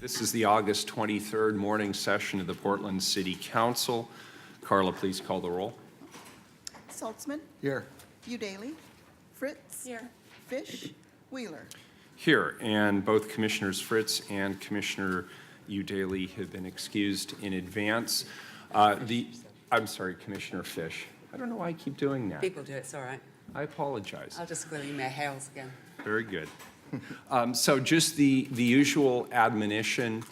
This is the August 23rd morning session of the Portland City Council. Carla, please call the roll. Saltzman, Here. Udaly, Fritz. Here. Fish, Wheeler. Here, and both Commissioners Fritz and Commissioner Udaly have been excused in advance. I'm sorry, Commissioner Fish. I don't know why I keep doing that. People do it, it's all right. I apologize. I'll just glue you my hails again. Very good. So just the usual admonition,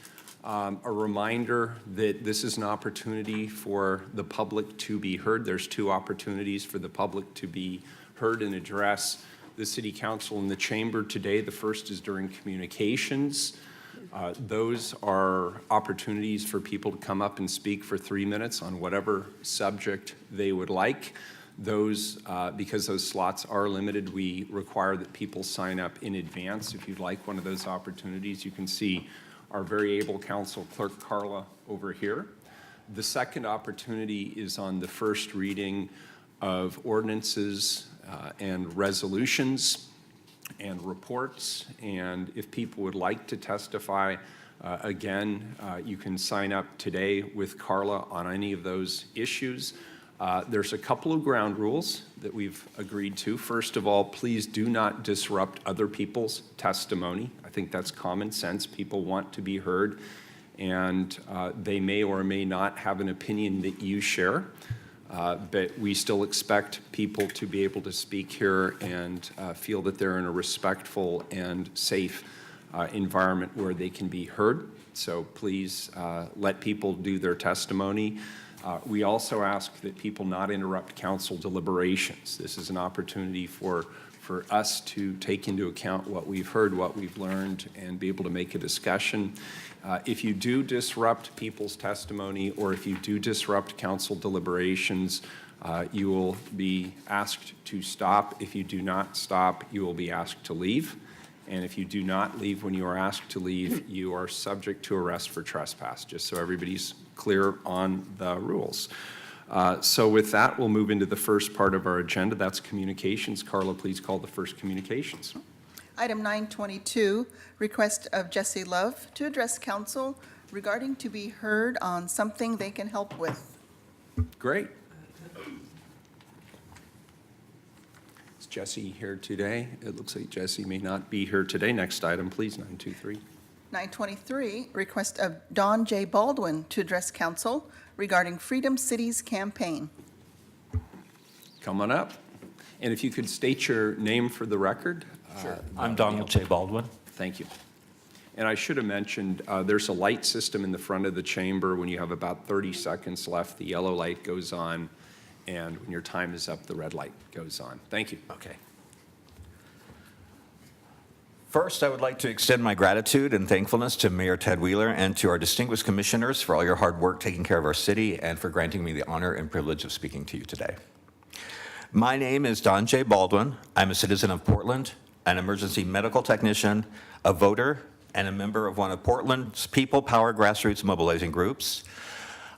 a reminder that this is an opportunity for the public to be heard. There's two opportunities for the public to be heard and address the City Council in the chamber today. The first is during communications. Those are opportunities for people to come up and speak for 3 minutes on whatever subject they would like. Those, because those slots are limited, we require that people sign up in advance. If you'd like one of those opportunities, you can see our very able council clerk, Carla, over here. The second opportunity is on the first reading of ordinances and resolutions and reports. And if people would like to testify, again, you can sign up today with Carla on any of those issues. There's a couple of ground rules that we've agreed to. First of all, please do not disrupt other people's testimony. I think that's common sense. People want to be heard. and they may or may not have an opinion that you share. But we still expect people to be able to speak here and feel that they're in a respectful and safe environment where they can be heard. So please let people do their testimony. We also ask that people not interrupt council deliberations. This is an opportunity for us to take into account what we've heard, what we've learned, and be able to make a discussion. If you do disrupt people's testimony, or if you do disrupt council deliberations, you will be asked to stop. If you do not stop, you will be asked to leave. And if you do not leave when you are asked to leave, you are subject to arrest for trespass, just so everybody's clear on the rules. So with that, we'll move into the first part of our agenda. That's communications. Carla, please call the first communications. Item 922, request of Jesse Love to address council regarding to be heard on something they can help with. Great. Is Jesse here today? It looks like Jesse may not be here today. Next item, please, 923. 923, request of Don J. Baldwin to address council regarding Freedom Cities campaign. Come on up. And if you could state your name for the record. I'm Donald J. Baldwin. Thank you. And I should have mentioned, there's a light system in the front of the chamber. When you have about 30 seconds left, the yellow light goes on, and when your time is up, the red light goes on. Thank you. Okay. First, I would like to extend my gratitude and thankfulness to Mayor Ted Wheeler and to our distinguished commissioners for all your hard work taking care of our city and for granting me the honor and privilege of speaking to you today. My name is Don J. Baldwin. I'm a citizen of Portland, an emergency medical technician, a voter, and a member of one of Portland's People Power grassroots mobilizing groups.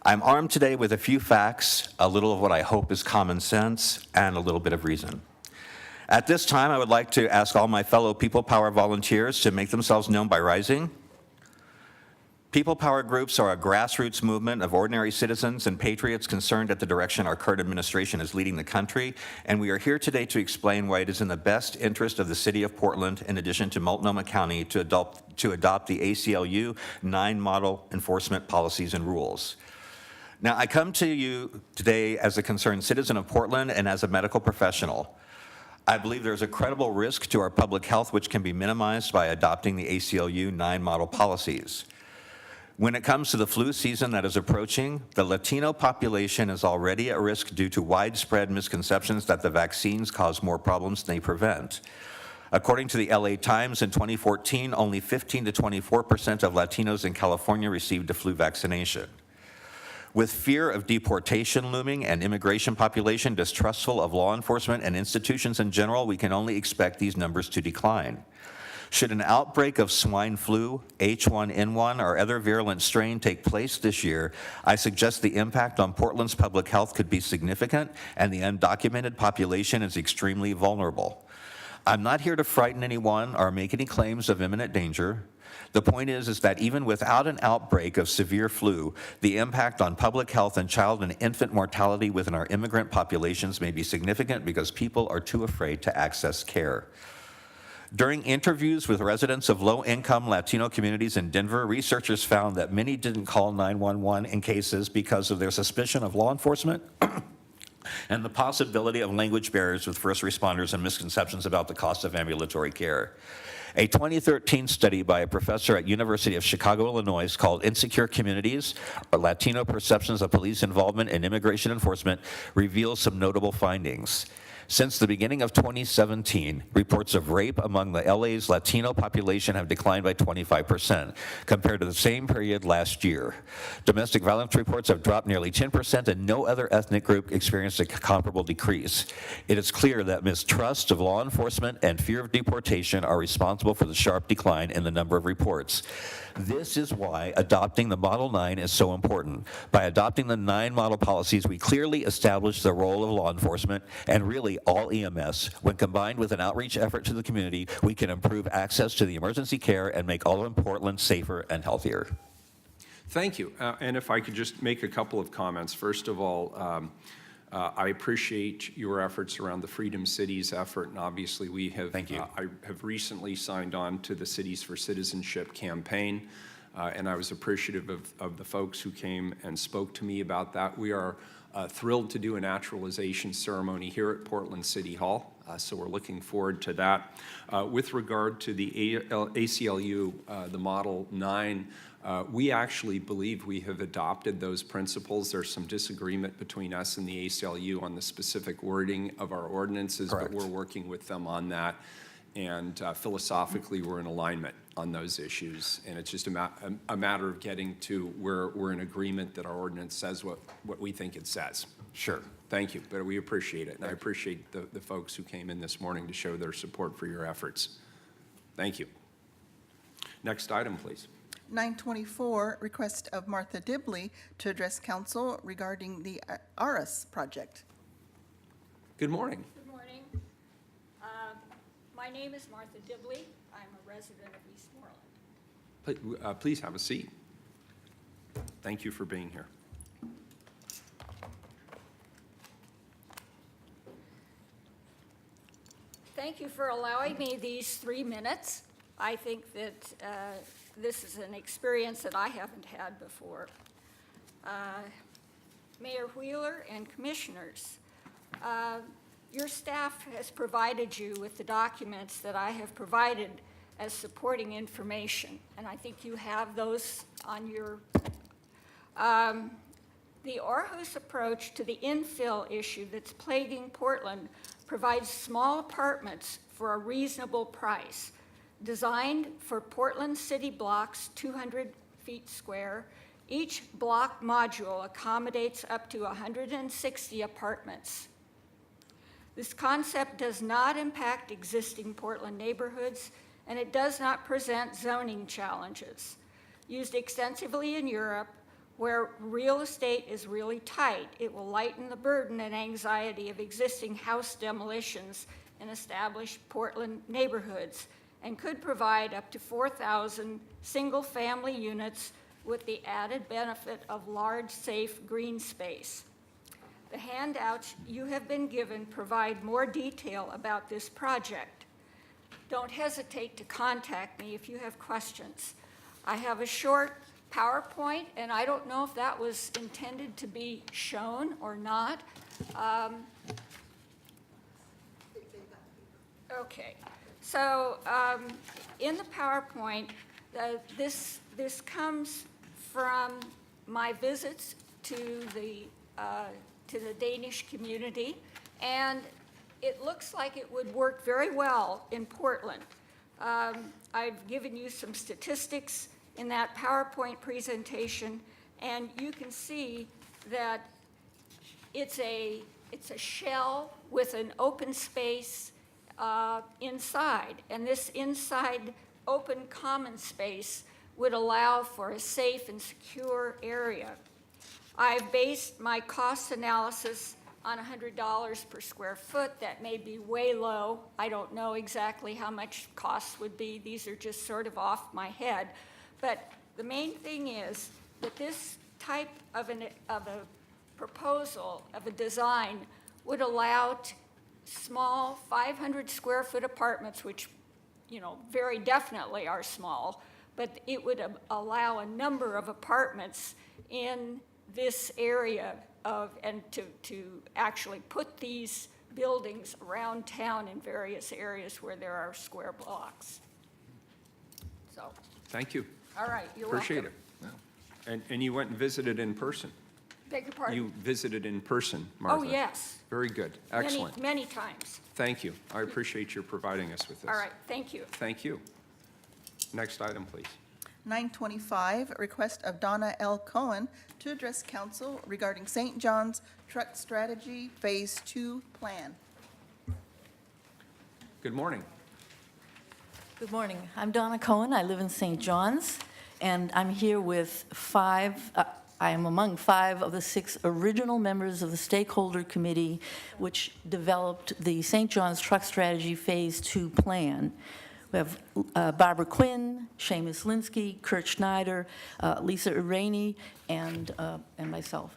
I'm armed today with a few facts, a little of what I hope is common sense, and a little bit of reason. At this time, I would like to ask all my fellow People Power volunteers to make themselves known by rising. People Power groups are a grassroots movement of ordinary citizens and patriots concerned at the direction our current administration is leading the country, and we are here today to explain why it is in the best interest of the city of Portland, in addition to Multnomah County, to adopt the ACLU 9 model enforcement policies and rules. Now, I come to you today as a concerned citizen of Portland and as a medical professional. I believe there's a credible risk to our public health which can be minimized by adopting the ACLU 9 model policies. When it comes to the flu season that is approaching, the Latino population is already at risk due to widespread misconceptions that the vaccines cause more problems than they prevent. According to the LA Times, in 2014, only 15 to 24% of Latinos in California received a flu vaccination. With fear of deportation looming and immigration population distrustful of law enforcement and institutions in general, we can only expect these numbers to decline. Should an outbreak of swine flu, H1N1, or other virulent strain take place this year, I suggest the impact on Portland's public health could be significant, and the undocumented population is extremely vulnerable. I'm not here to frighten anyone or make any claims of imminent danger. The point is that even without an outbreak of severe flu, the impact on public health and child and infant mortality within our immigrant populations may be significant because people are too afraid to access care. During interviews with residents of low-income Latino communities in Denver, researchers found that many didn't call 911 in cases because of their suspicion of law enforcement and the possibility of language barriers with first responders and misconceptions about the cost of ambulatory care. A 2013 study by a professor at University of Chicago, Illinois, called Insecure Communities, or Latino Perceptions of Police Involvement in Immigration Enforcement, reveals some notable findings. Since the beginning of 2017, reports of rape among the LA's Latino population have declined by 25% compared to the same period last year. Domestic violence reports have dropped nearly 10%, and no other ethnic group experienced a comparable decrease. It is clear that mistrust of law enforcement and fear of deportation are responsible for the sharp decline in the number of reports. This is why adopting the Model 9 is so important. By adopting the 9 model policies, we clearly establish the role of law enforcement and really all EMS. When combined with an outreach effort to the community, we can improve access to the emergency care and make all of Portland safer and healthier. Thank you. And if I could just make a couple of comments. First of all, I appreciate your efforts around the Freedom Cities effort, and obviously we have. Thank you. I have recently signed on to the Cities for Citizenship campaign. and I was appreciative of the folks who came and spoke to me about that. We are thrilled to do a naturalization ceremony here at Portland City Hall, so we're looking forward to that. With regard to the ACLU, the Model 9, we actually believe we have adopted those principles. There's some disagreement between us and the ACLU on the specific wording of our ordinances, Correct. but we're working with them on that. And philosophically, we're in alignment on those issues. And it's just a matter of getting to where we're in agreement that our ordinance says what we think it says. Sure. Thank you, but we appreciate it. And I appreciate the folks who came in this morning to show their support for your efforts. Thank you. Next item, please. 924, request of Martha Dibley to address council regarding the ARIS project. Good morning. Good morning. My name is Martha Dibley. I'm a resident of Eastmoreland. Please have a seat. Thank you for being here. Thank you for allowing me these 3 minutes. I think that this is an experience that I haven't had before. Mayor Wheeler and commissioners, your staff has provided you with the documents that I have provided as supporting information, and I think you have those on your. The Aarhus approach to the infill issue that's plaguing Portland provides small apartments for a reasonable price, designed for Portland city blocks 200 feet square. Each block module accommodates up to 160 apartments. This concept does not impact existing Portland neighborhoods, and it does not present zoning challenges. Used extensively in Europe, where real estate is really tight, it will lighten the burden and anxiety of existing house demolitions in established Portland neighborhoods and could provide up to 4,000 single-family units with the added benefit of large, safe green space. The handouts you have been given provide more detail about this project. Don't hesitate to contact me if you have questions. I have a short PowerPoint, and I don't know if that was intended to be shown or not. Okay, so in the PowerPoint, this comes from my visits to the Danish community, and it looks like it would work very well in Portland. I've given you some statistics in that PowerPoint presentation, and you can see that it's a shell with an open space inside, and this inside open common space would allow for a safe and secure area. I've based my cost analysis on $100 per square foot. That may be way low. I don't know exactly how much costs would be. These are just sort of off my head. But the main thing is that this type of a proposal, of a design, would allow small 500 square foot apartments, which, you know, very definitely are small, but it would allow a number of apartments in this area and to actually put these buildings around town in various areas where there are square blocks. So, Thank you. all right, you're Appreciate welcome. it. And you went and visited in person. Beg your pardon? You visited in person, Martha. Oh, yes. Very good. Excellent. Many times. Thank you. I appreciate your providing us with this. All right, thank you. Thank you. Next item, please. 925, request of Donna L. Cohen to address council regarding St. John's Truck Strategy Phase 2 plan. Good morning. Good morning. I'm Donna Cohen. I live in St. John's, and I'm here with I am among 5 of the 6 original members of the stakeholder committee which developed the St. John's Truck Strategy Phase 2 plan. We have Barbara Quinn, Seamus Linsky, Kurt Schneider, Lisa Irani, and myself.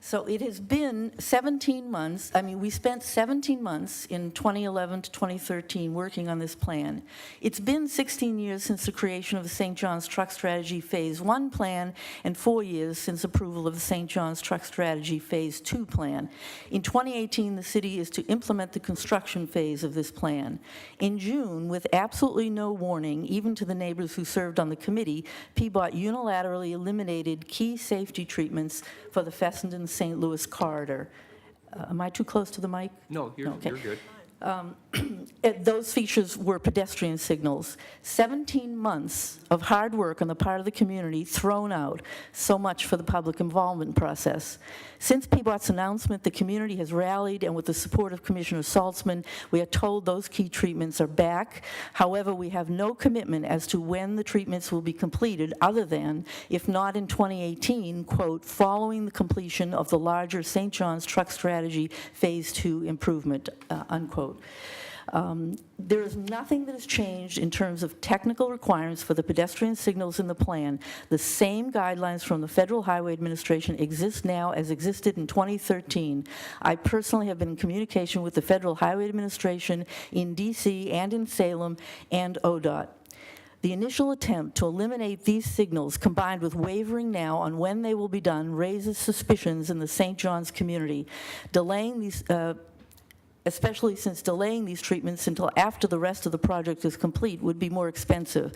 So it has been 17 months, we spent 17 months in 2011 to 2013 working on this plan. It's been 16 years since the creation of the St. John's Truck Strategy Phase 1 plan and 4 years since approval of the St. John's Truck Strategy Phase 2 plan. In 2018, the city is to implement the construction phase of this plan. In June, with absolutely no warning, even to the neighbors who served on the committee, PBOT unilaterally eliminated key safety treatments for the Fessenden-St. Louis corridor. Am I too close to the mic? No, you're good. Those features were pedestrian signals. 17 months of hard work on the part of the community thrown out. So much for the public involvement process. Since PBOT's announcement, the community has rallied, and with the support of Commissioner Saltzman, we are told those key treatments are back. However, we have no commitment as to when the treatments will be completed, other than, if not in 2018, quote, following the completion of the larger St. John's Truck Strategy Phase 2 improvement, unquote. There is nothing that has changed in terms of technical requirements for the pedestrian signals in the plan. The same guidelines from the Federal Highway Administration exist now as existed in 2013. I personally have been in communication with the Federal Highway Administration in DC and in Salem and ODOT. The initial attempt to eliminate these signals, combined with wavering now on when they will be done, raises suspicions in the St. John's community. Delaying these especially since delaying these treatments until after the rest of the project is complete would be more expensive.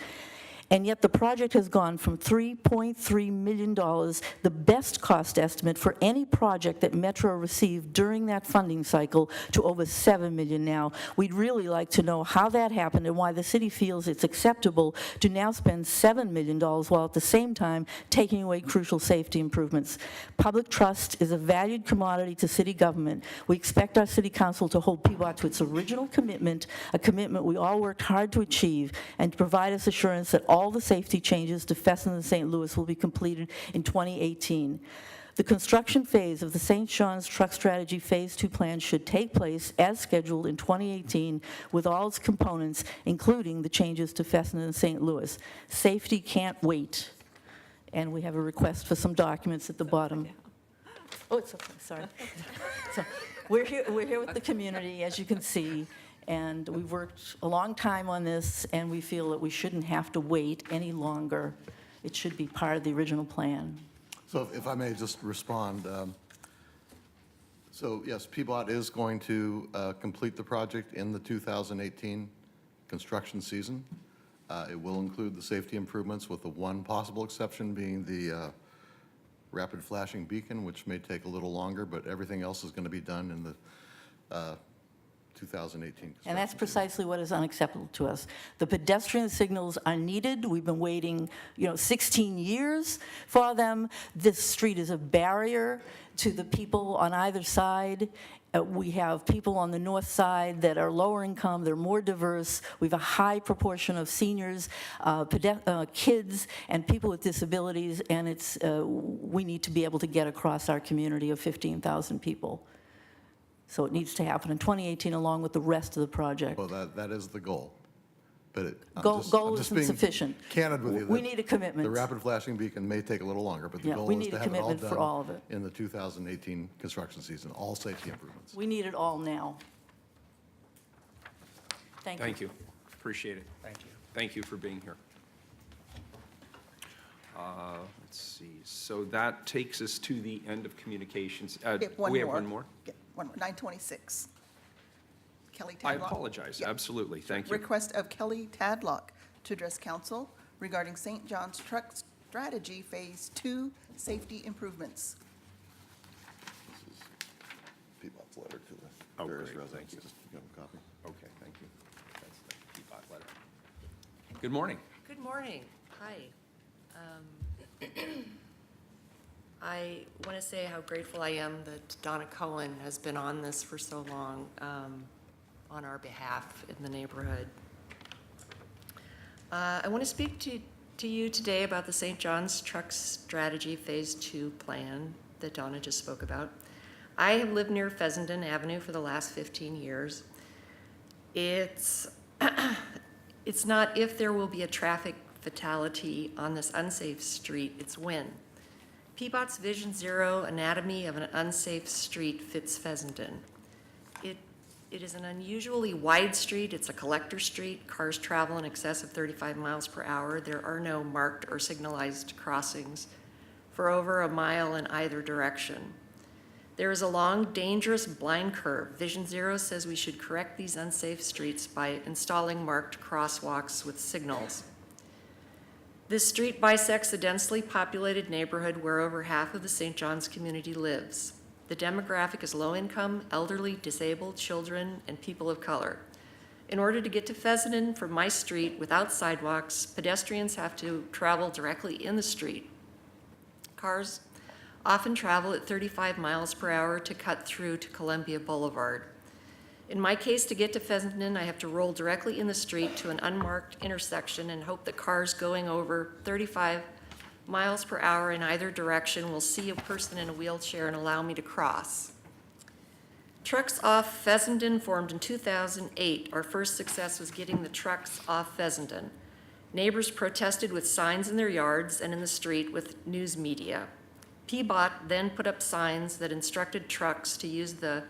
And yet the project has gone from $3.3 million, the best cost estimate for any project that Metro received during that funding cycle, to over $7 million now. We'd really like to know how that happened and why the city feels it's acceptable to now spend $7 million while at the same time taking away crucial safety improvements. Public trust is a valued commodity to city government. We expect our city council to hold PBOT to its original commitment, a commitment we all worked hard to achieve, and to provide us assurance that all the safety changes to Fessenden and St. Louis will be completed in 2018. The construction phase of the St. John's Truck Strategy Phase 2 plan should take place as scheduled in 2018 with all its components, including the changes to Fessenden and St. Louis. Safety can't wait. And we have a request for some documents at the bottom. Oh, it's okay, sorry. So we're here with the community, as you can see. And we've worked a long time on this, and we feel that we shouldn't have to wait any longer. It should be part of the original plan. So if I may just respond. So yes, PBOT is going to complete the project in the 2018 construction season. It will include the safety improvements, with the one possible exception being the rapid flashing beacon, which may take a little longer, but everything else is going to be done in the 2018. And that's precisely what is unacceptable to us. The pedestrian signals are needed. We've been waiting, 16 years for them. This street is a barrier to the people on either side. We have people on the north side that are lower income, they're more diverse. We have a high proportion of seniors, kids, and people with disabilities, and we need to be able to get across our community of 15,000 people. So it needs to happen in 2018 along with the rest of the project. Well, that is the goal. But Goal isn't sufficient. Candid with you. We need a commitment. The rapid flashing beacon may take a little longer, but the Yeah, goal we is need to a have it all commitment for all of done it. in the 2018 construction season, all safety improvements. We need it all now. Thank you. Thank you. Appreciate it. Thank you. Thank you for being here. Let's see. So that takes us to the end of communications. We have one We have more. one more? Yeah, one more, 926. Kelly I Tadlock. apologize. Yeah. Absolutely. Thank you. Request of Kelly Tadlock to address council regarding St. John's Truck Strategy Phase 2 safety improvements. PBOT's letter to the Oh, various great. residents. Thank you. Just give them a copy. Okay, thank you. That's the PBOT letter. Good morning. Good morning. Hi. I want to say how grateful I am that Donna Cohen has been on this for so long on our behalf in the neighborhood. I want to speak to you today about the St. John's Truck Strategy Phase 2 plan that Donna just spoke about. I have lived near Fessenden Avenue for the last 15 years. It's not if there will be a traffic fatality on this unsafe street, it's when. Peabot's Vision Zero Anatomy of an Unsafe Street fits Fessenden. It is an unusually wide street. It's a collector street. Cars travel in excess of 35 miles per hour. There are no marked or signalized crossings for over a mile in either direction. There is a long, dangerous blind curve. Vision Zero says we should correct these unsafe streets by installing marked crosswalks with signals. This street bisects a densely populated neighborhood where over half of the St. John's community lives. The demographic is low-income, elderly, disabled, children, and people of color. In order to get to Fessenden from my street without sidewalks, pedestrians have to travel directly in the street. Cars often travel at 35 miles per hour to cut through to Columbia Boulevard. In my case, to get to Fessenden, I have to roll directly in the street to an unmarked intersection and hope that cars going over 35 miles per hour in either direction will see a person in a wheelchair and allow me to cross. Trucks Off Fessenden formed in 2008. Our first success was getting the trucks off Fessenden. Neighbors protested with signs in their yards and in the street with news media. Peabot then put up signs that instructed trucks to use the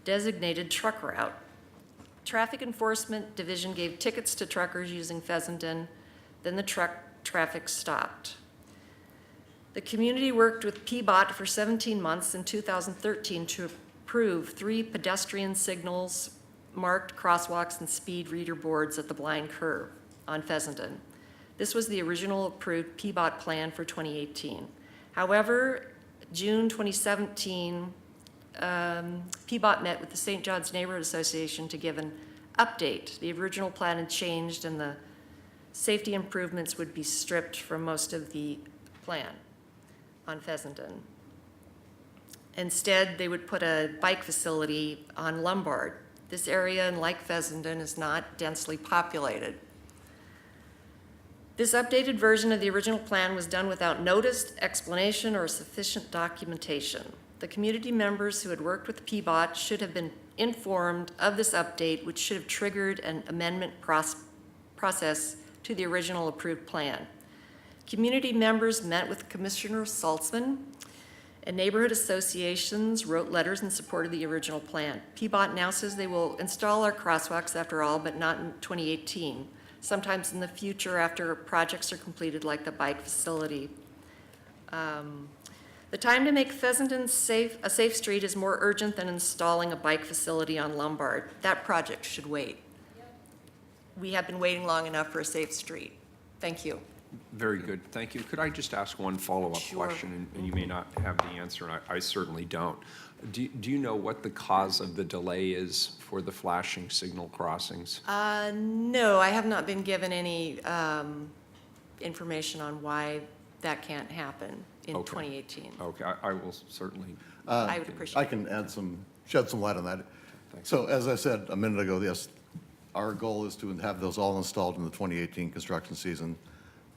designated truck route. Traffic Enforcement Division gave tickets to truckers using Fessenden, then the truck traffic stopped. The community worked with Peabot for 17 months in 2013 to approve 3 pedestrian signals, marked crosswalks, and speed reader boards at the blind curve on Fessenden. This was the original approved Peabot plan for 2018. However, June 2017, Peabot met with the St. John's Neighborhood Association to give an update. The original plan had changed and the safety improvements would be stripped from most of the plan on Fessenden. Instead, they would put a bike facility on Lombard. This area, like Fessenden, is not densely populated. This updated version of the original plan was done without notice, explanation, or sufficient documentation. The community members who had worked with Peabot should have been informed of this update, which should have triggered an amendment process to the original approved plan. Community members met with Commissioner Saltzman, and neighborhood associations wrote letters in support of the original plan. Peabot now says they will install our crosswalks after all, but not in 2018, sometimes in the future after projects are completed like the bike facility. The time to make Fessenden a safe street is more urgent than installing a bike facility on Lombard. That project should wait. We have been waiting long enough for a safe street. Thank you. Very good, thank you. Could I just ask one follow-up Sure. question? And you may not have the answer, and I certainly don't. Do you know what the cause of the delay is for the flashing signal crossings? No, I have not been given any information on why that can't happen in Okay. 2018. Okay, I will certainly, I would appreciate I it. can shed some light on that. So as I said a minute ago, yes, our goal is to have those all installed in the 2018 construction season.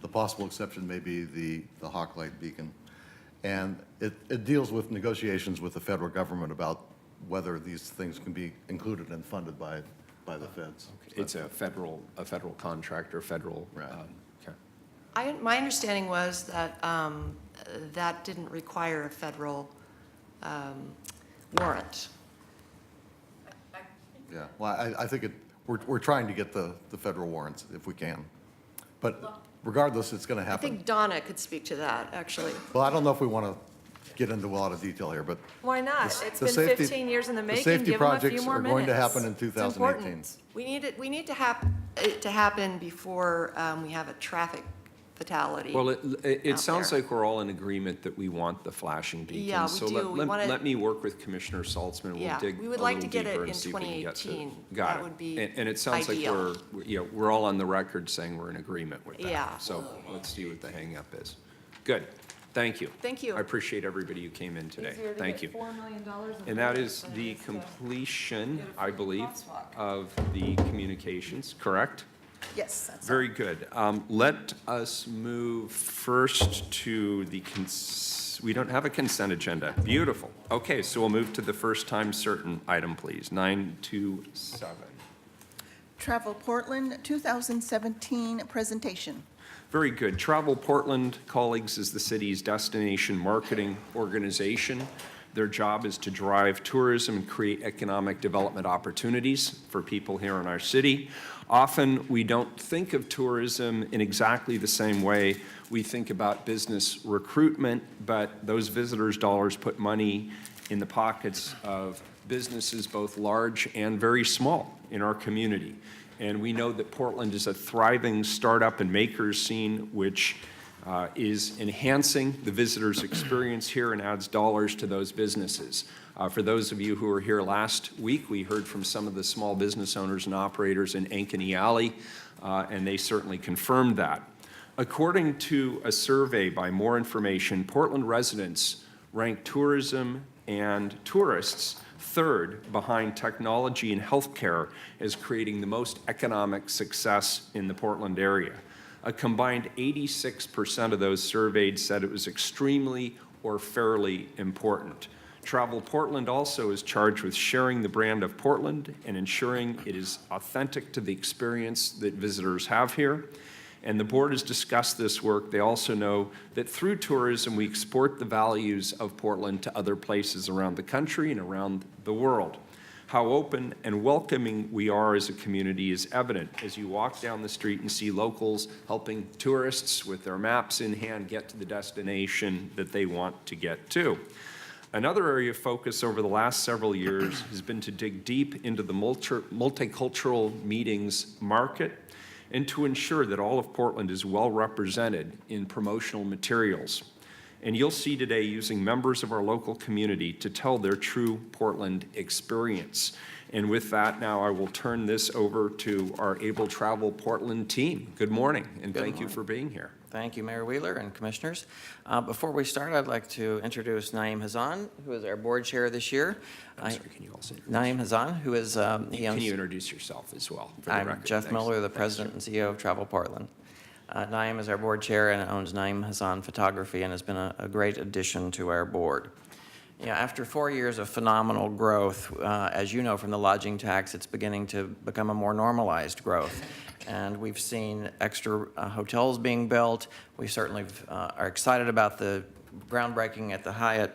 The possible exception may be the Hawk Light beacon. And it deals with negotiations with the federal government about whether these things can be included and funded by the feds. it's a federal contractor, federal. Right. Okay. My understanding was that that didn't require a federal warrant. Yeah, well, I think we're trying to get the federal warrants if we can. But regardless, it's going to I happen. think Donna could speak to that, actually. Well, I don't know if we want to get into a lot of detail here, but Why not? The- It's the been safety- 15 years in the the making. safety Give them a few projects more are minutes. going to happen in It's 2018. important. We need it to happen before we have a traffic fatality. Well, it out sounds there. like we're all in agreement that we want the flashing beacons. Yeah, we So do. We let wanna- let me work with Commissioner Saltzman, we'll Yeah, dig we would a like little to get it deeper in and see if we can get to. 2018. Got That it. would be And it sounds like ideal. we're all on the record saying we're in agreement with that. Yeah. So let's see what the hangup is. Good, thank you. Thank you. I appreciate everybody who came in today. Easier to Thank get you. $4 million in And that grants is than the it is to completion, get a I believe, crosswalk. of the communications, correct? Yes, that's all. Very good. Let us move first to the, we don't have a consent agenda. Beautiful. Okay, so we'll move to the first time certain item, please. 927. Travel Portland 2017 presentation. Very good. Travel Portland, colleagues, is the city's destination marketing organization. Their job is to drive tourism and create economic development opportunities for people here in our city. Often, we don't think of tourism in exactly the same way we think about business recruitment, but those visitors' dollars put money in the pockets of businesses, both large and very small, in our community. And we know that Portland is a thriving startup and makers scene, which is enhancing the visitors' experience here and adds dollars to those businesses. For those of you who were here last week, we heard from some of the small business owners and operators in Ankeny Alley, and they certainly confirmed that. According to a survey by More Information, Portland residents rank tourism and tourists third behind technology and healthcare as creating the most economic success in the Portland area. A combined 86% of those surveyed said it was extremely or fairly important. Travel Portland also is charged with sharing the brand of Portland and ensuring it is authentic to the experience that visitors have here. And the board has discussed this work. They also know that through tourism, we export the values of Portland to other places around the country and around the world. How open and welcoming we are as a community is evident as you walk down the street and see locals helping tourists with their maps in hand get to the destination that they want to get to. Another area of focus over the last several years has been to dig deep into the multicultural meetings market and to ensure that all of Portland is well represented in promotional materials. And you'll see today using members of our local community to tell their true Portland experience. And with that, now I will turn this over to our Able Travel Portland team. Good morning, and thank you for being here. Thank you, Mayor Wheeler and Commissioners. Before we start, I'd like to introduce Naeem Hazan, who is our board chair this year. I'm sorry, can you also Naeem Hazan, who is, can you introduce yourself as well? For the I'm record? Jeff Thanks. Miller, the Thanks, president and CEO of Travel Portland. Naeem is our board chair and owns Naeem Hazan Photography and has been a great addition to our board. After 4 years of phenomenal growth, as you know from the lodging tax, it's beginning to become a more normalized growth. And we've seen extra hotels being built. We certainly are excited about the groundbreaking at the Hyatt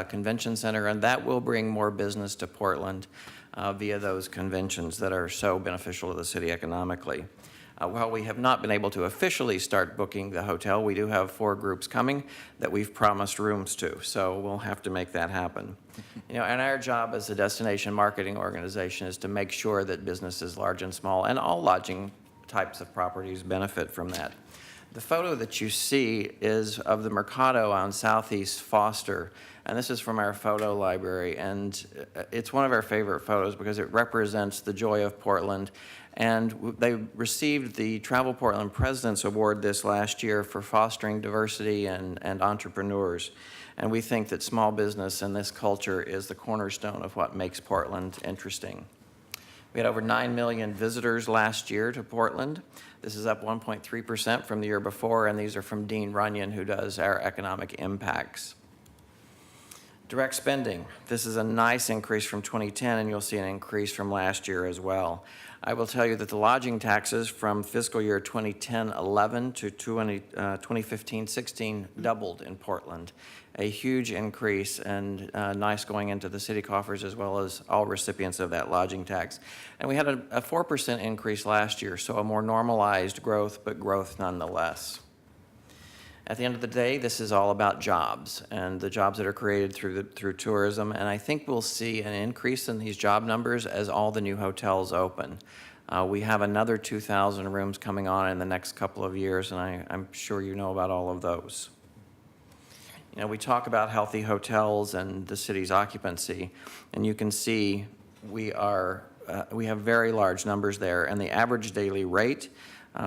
Convention Center, and that will bring more business to Portland via those conventions that are so beneficial to the city economically. While we have not been able to officially start booking the hotel, we do have 4 groups coming that we've promised rooms to, so we'll have to make that happen. And our job as a destination marketing organization is to make sure that businesses large and small and all lodging types of properties benefit from that. The photo that you see is of the Mercado on Southeast Foster, and this is from our photo library, and it's one of our favorite photos because it represents the joy of Portland. And they received the Travel Portland President's Award this last year for fostering diversity and entrepreneurs. And we think that small business and this culture is the cornerstone of what makes Portland interesting. We had over 9 million visitors last year to Portland. This is up 1.3% from the year before, and these are from Dean Runyon, who does our economic impacts. Direct spending. This is a nice increase from 2010, and you'll see an increase from last year as well. I will tell you that the lodging taxes from fiscal year 2010-11 to 2015-16 doubled in Portland. A huge increase and nice going into the city coffers as well as all recipients of that lodging tax. And we had a 4% increase last year, so a more normalized growth, but growth nonetheless. At the end of the day, this is all about jobs and the jobs that are created through tourism. And I think we'll see an increase in these job numbers as all the new hotels open. We have another 2,000 rooms coming on in the next couple of years, and I'm sure you know about all of those. We talk about healthy hotels and the city's occupancy, and you can see we have very large numbers there, and the average daily rate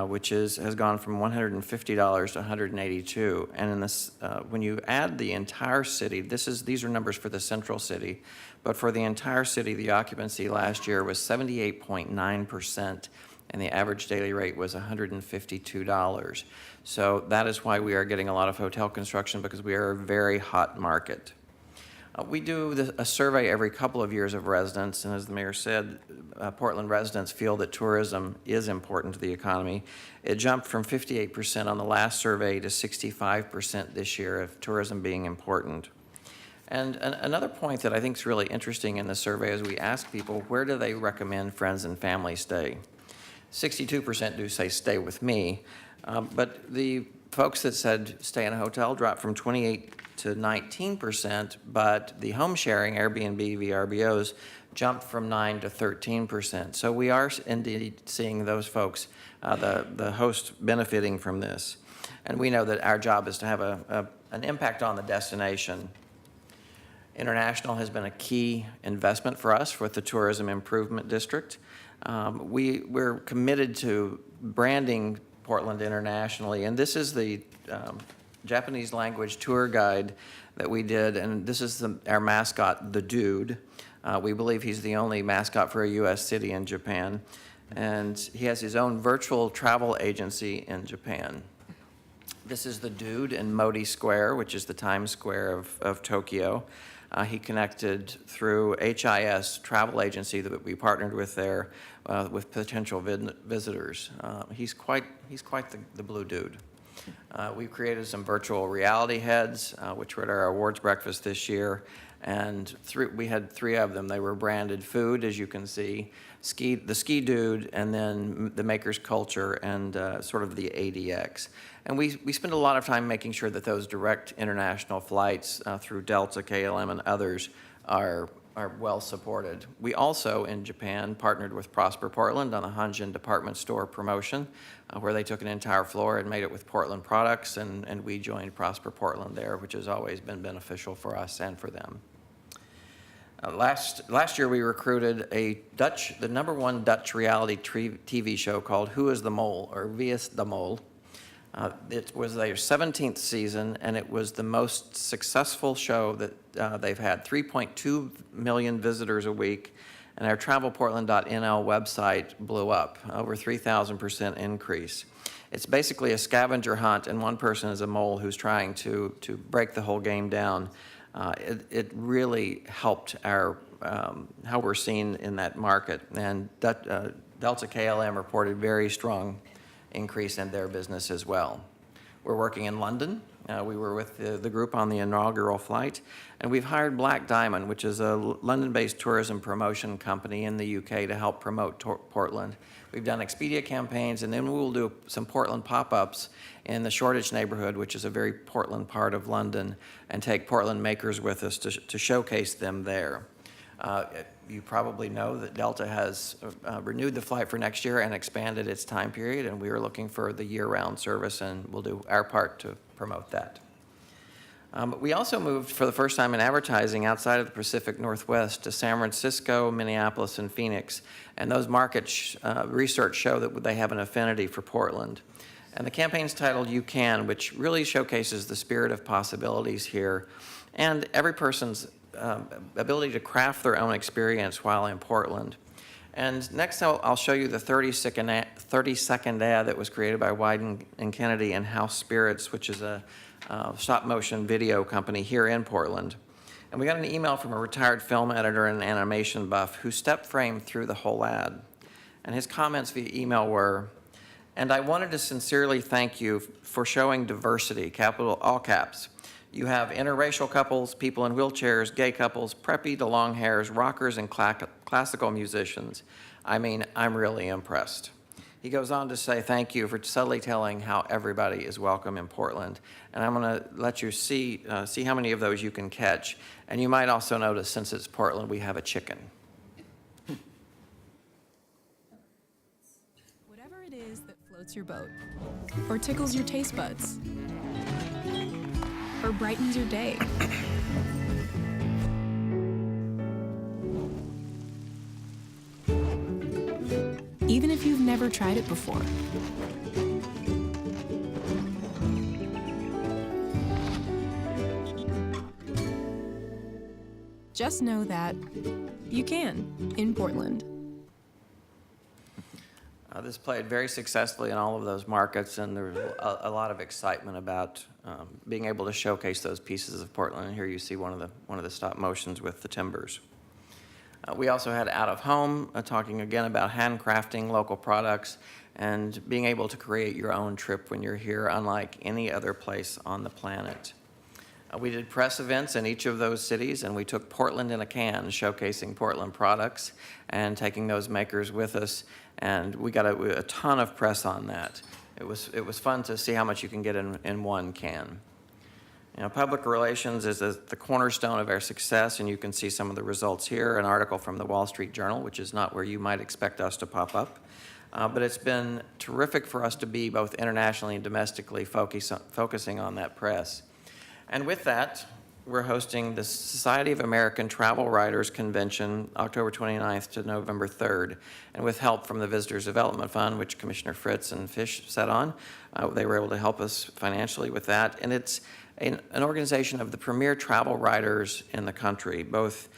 which has gone from $150 to $182. And in this, when you add the entire city, these are numbers for the central city, but for the entire city, the occupancy last year was 78.9%, and the average daily rate was $152. So that is why we are getting a lot of hotel construction, because we are a very hot market. We do a survey every couple of years of residents, and as the mayor said, Portland residents feel that tourism is important to the economy. It jumped from 58% on the last survey to 65% this year of tourism being important. And another point that I think is really interesting in the survey is we ask people, where do they recommend friends and family stay? 62% do say stay with me, but the folks that said stay in a hotel dropped from 28 to 19%, but the home sharing, Airbnb, VRBOs, jumped from 9 to 13%. So we are indeed seeing those folks, the host, benefiting from this. And we know that our job is to have an impact on the destination. International has been a key investment for us with the Tourism Improvement District. We're committed to branding Portland internationally, and this is the Japanese language tour guide that we did, and this is our mascot, the Dude. We believe he's the only mascot for a U.S. city in Japan, and he has his own virtual travel agency in Japan. This is the Dude in Modi Square, which is the Times Square of Tokyo. He connected through HIS travel agency that we partnered with there with potential visitors. He's quite the Blue Dude. We've created some virtual reality heads, which were at our awards breakfast this year, and we had 3 of them. They were branded food, as you can see, the Ski Dude, and then the Maker's Culture, and sort of the ADX. And we spend a lot of time making sure that those direct international flights through Delta, KLM, and others are well supported. We also, in Japan, partnered with Prosper Portland on a Hanjin department store promotion, where they took an entire floor and made it with Portland products, and we joined Prosper Portland there, which has always been beneficial for us and for them. Last year, we recruited the #1 Dutch reality TV show called Who is the Mole, or Wie is de Mol. It was their 17th season, and it was the most successful show that they've had. 3.2 million visitors a week, and our travelportland.nl website blew up, over 3,000% increase. It's basically a scavenger hunt, and one person is a mole who's trying to break the whole game down. It really helped our how we're seen in that market, and Delta KLM reported very strong increase in their business as well. We're working in London. We were with the group on the inaugural flight, and we've hired Black Diamond, which is a London-based tourism promotion company in the UK, to help promote Portland. We've done Expedia campaigns, and then we'll do some Portland pop-ups in the Shoreditch neighborhood, which is a very Portland part of London, and take Portland makers with us to showcase them there. You probably know that Delta has renewed the flight for next year and expanded its time period, and we are looking for the year-round service, and we'll do our part to promote that. We also moved for the first time in advertising outside of the Pacific Northwest to San Francisco, Minneapolis, and Phoenix, and those market research show that they have an affinity for Portland. And the campaign's titled You Can, which really showcases the spirit of possibilities here and every person's ability to craft their own experience while in Portland. And next I'll show you the 30-second ad that was created by Wyden and Kennedy and House Spirits, which is a stop-motion video company here in Portland. And we got an email from a retired film editor and animation buff who step-framed through the whole ad. And his comments via email were, "And I wanted to sincerely thank you for showing diversity, capital all caps. You have interracial couples, people in wheelchairs, gay couples, preppy to long hairs, rockers, and classical musicians. I mean, I'm really impressed." He goes on to say thank you for subtly telling how everybody is welcome in Portland. And I'm going to let you see how many of those you can catch. And you might also notice, since it's Portland, we have a chicken. Whatever it is that floats your boat, or tickles your taste buds, or brightens your day. Even if you've never tried it before. Just know that you can in Portland. This played very successfully in all of those markets, and there was a lot of excitement about being able to showcase those pieces of Portland. And here you see one of the stop motions with the timbers. We also had Out of Home, talking again about handcrafting local products and being able to create your own trip when you're here, unlike any other place on the planet. We did press events in each of those cities, and we took Portland in a can, showcasing Portland products and taking those makers with us, and we got a ton of press on that. It was fun to see how much you can get in one can. You know, public relations is the cornerstone of our success, and you can see some of the results here. An article from the Wall Street Journal, which is not where you might expect us to pop up. But it's been terrific for us to be both internationally and domestically focusing on that press. And with that, we're hosting the Society of American Travel Writers Convention, October 29th to November 3rd. And with help from the Visitors Development Fund, which Commissioner Fritz and Fish sat on, they were able to help us financially with that. And it's an organization of the premier travel writers in the country, both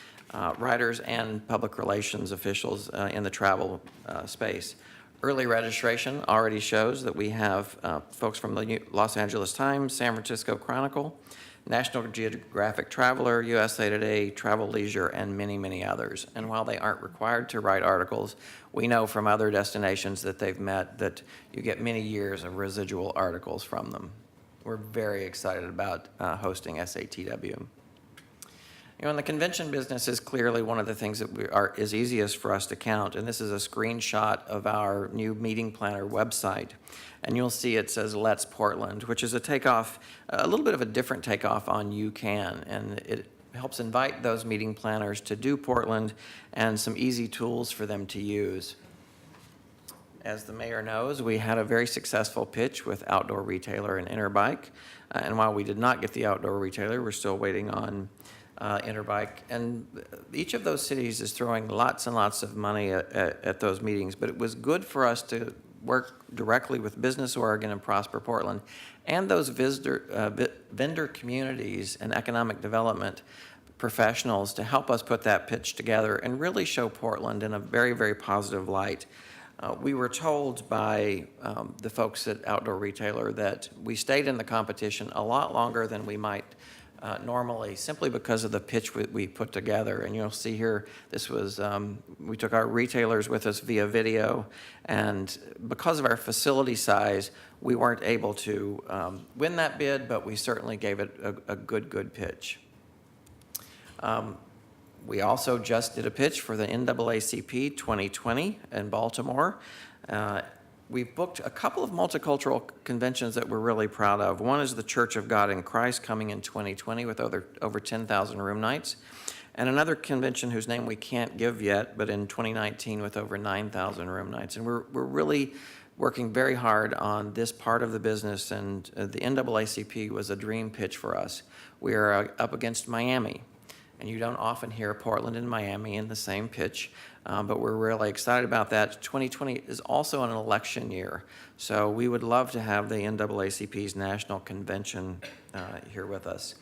writers and public relations officials in the travel space. Early registration already shows that we have folks from the Los Angeles Times, San Francisco Chronicle, National Geographic Traveler, USA Today, Travel Leisure, and many, many others. And while they aren't required to write articles, we know from other destinations that they've met that you get many years of residual articles from them. We're very excited about hosting SATW. You know, and the convention business is clearly one of the things that is easiest for us to count, and this is a screenshot of our new meeting planner website. And you'll see it says Let's Portland, which is a takeoff, a little bit of a different takeoff on You Can, and it helps invite those meeting planners to do Portland and some easy tools for them to use. As the mayor knows, we had a very successful pitch with Outdoor Retailer and Interbike, and while we did not get the Outdoor Retailer, we're still waiting on Interbike, and each of those cities is throwing lots and lots of money at those meetings, but it was good for us to work directly with Business Oregon and Prosper Portland and those vendor communities and economic development professionals to help us put that pitch together and really show Portland in a very, very positive light. We were told by the folks at Outdoor Retailer that we stayed in the competition a lot longer than we might normally, simply because of the pitch we put together. And you'll see here, this was, we took our retailers with us via video, and because of our facility size, we weren't able to win that bid, but we certainly gave it a good pitch. We also just did a pitch for the NAACP 2020 in Baltimore. We've booked a couple of multicultural conventions that we're really proud of. One is the Church of God in Christ coming in 2020 with over 10,000 room nights. And another convention whose name we can't give yet, but in 2019 with over 9,000 room nights. And we're really working very hard on this part of the business, and the NAACP was a dream pitch for us. We are up against Miami, and you don't often hear Portland and Miami in the same pitch. But we're really excited about that. 2020 is also an election year, so we would love to have the NAACP's national convention here with us.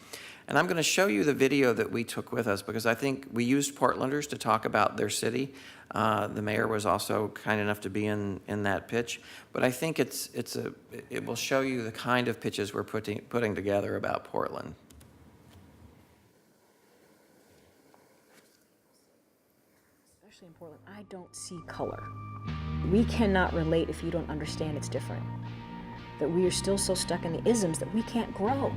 And I'm going to show you the video that we took with us because I think we used Portlanders to talk about their city. The mayor was also kind enough to be in that pitch, but I think it will show you the kind of pitches we're putting together about Portland. In Portland, I don't see color. We cannot relate if you don't understand it's different. That we are still so stuck in the isms that we can't grow.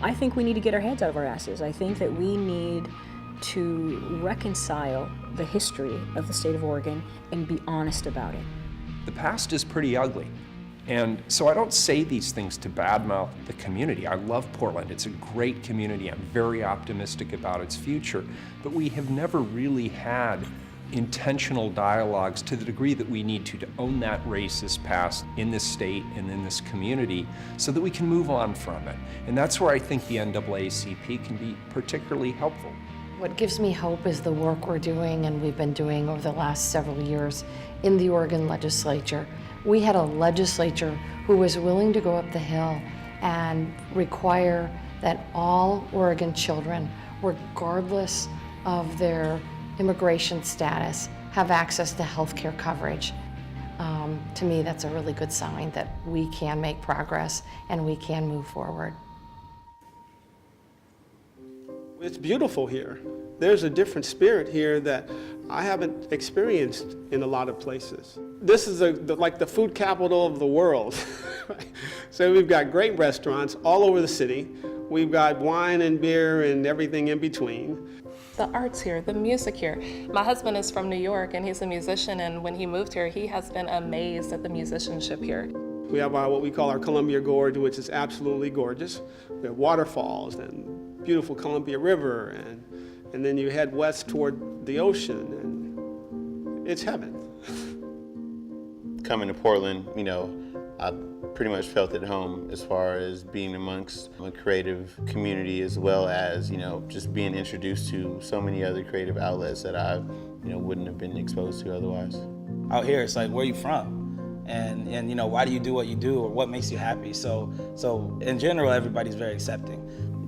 I think we need to get our heads out of our asses. I think that we need to reconcile the history of the state of Oregon and be honest about it. The past is pretty ugly. And so I don't say these things to badmouth the community. I love Portland. It's a great community. I'm very optimistic about its future. But we have never really had intentional dialogues to the degree that we need to own that racist past in this state and in this community so that we can move on from it. And that's where I think the NAACP can be particularly helpful. What gives me hope is the work we're doing and we've been doing over the last several years in the Oregon legislature. We had a legislature who was willing to go up the hill and require that all Oregon children, regardless of their immigration status, have access to health care coverage. To me, that's a really good sign that we can make progress and we can move forward. It's beautiful here. There's a different spirit here that I haven't experienced in a lot of places. This is like the food capital of the world. So we've got great restaurants all over the city. We've got wine and beer and everything in between. The arts here, the music here. My husband is from New York and he's a musician, and when he moved here, he has been amazed at the musicianship here. We have what we call our Columbia Gorge, which is absolutely gorgeous. We have waterfalls and beautiful Columbia River, and then you head west toward the ocean, and it's heaven. Coming to Portland, you know, I pretty much felt at home as far as being amongst a creative community, as well as, you know, just being introduced to so many other creative outlets that I, you know, wouldn't have been exposed to otherwise. Out here, it's like, where are you from? And you know, why do you do what you do, or what makes you happy? So in general, everybody's very accepting.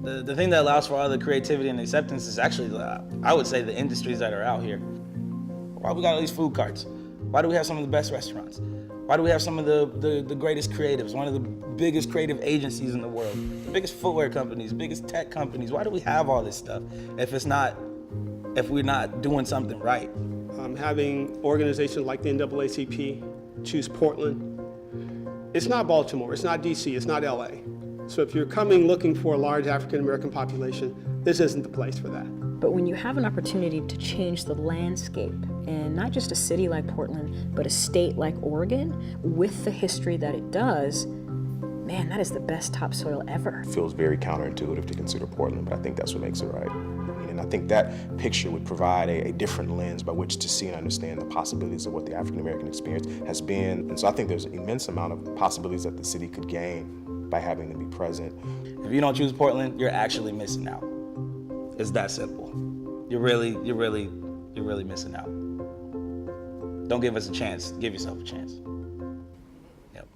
The thing that allows for all the creativity and acceptance is actually, I would say, the industries that are out here. Why we got all these food carts? Why do we have some of the best restaurants? Why do we have some of the greatest creatives, one of the biggest creative agencies in the world, the biggest footwear companies, biggest tech companies? Why do we have all this stuff if we're not doing something right? Having organizations like the NAACP choose Portland. It's not Baltimore, it's not DC, it's not LA. So if you're coming looking for a large African American population, this isn't the place for that. But when you have an opportunity to change the landscape, and not just a city like Portland, but a state like Oregon, with the history that it does, man, that is the best topsoil ever. It feels very counterintuitive to consider Portland, but I think that's what makes it right. And I think that picture would provide a different lens by which to see and understand the possibilities of what the African American experience has been. And so I think there's an immense amount of possibilities that the city could gain by having them be present. If you don't choose Portland, you're actually missing out. It's that simple. You're really missing out. Don't give us a chance. Give yourself a chance. Yep.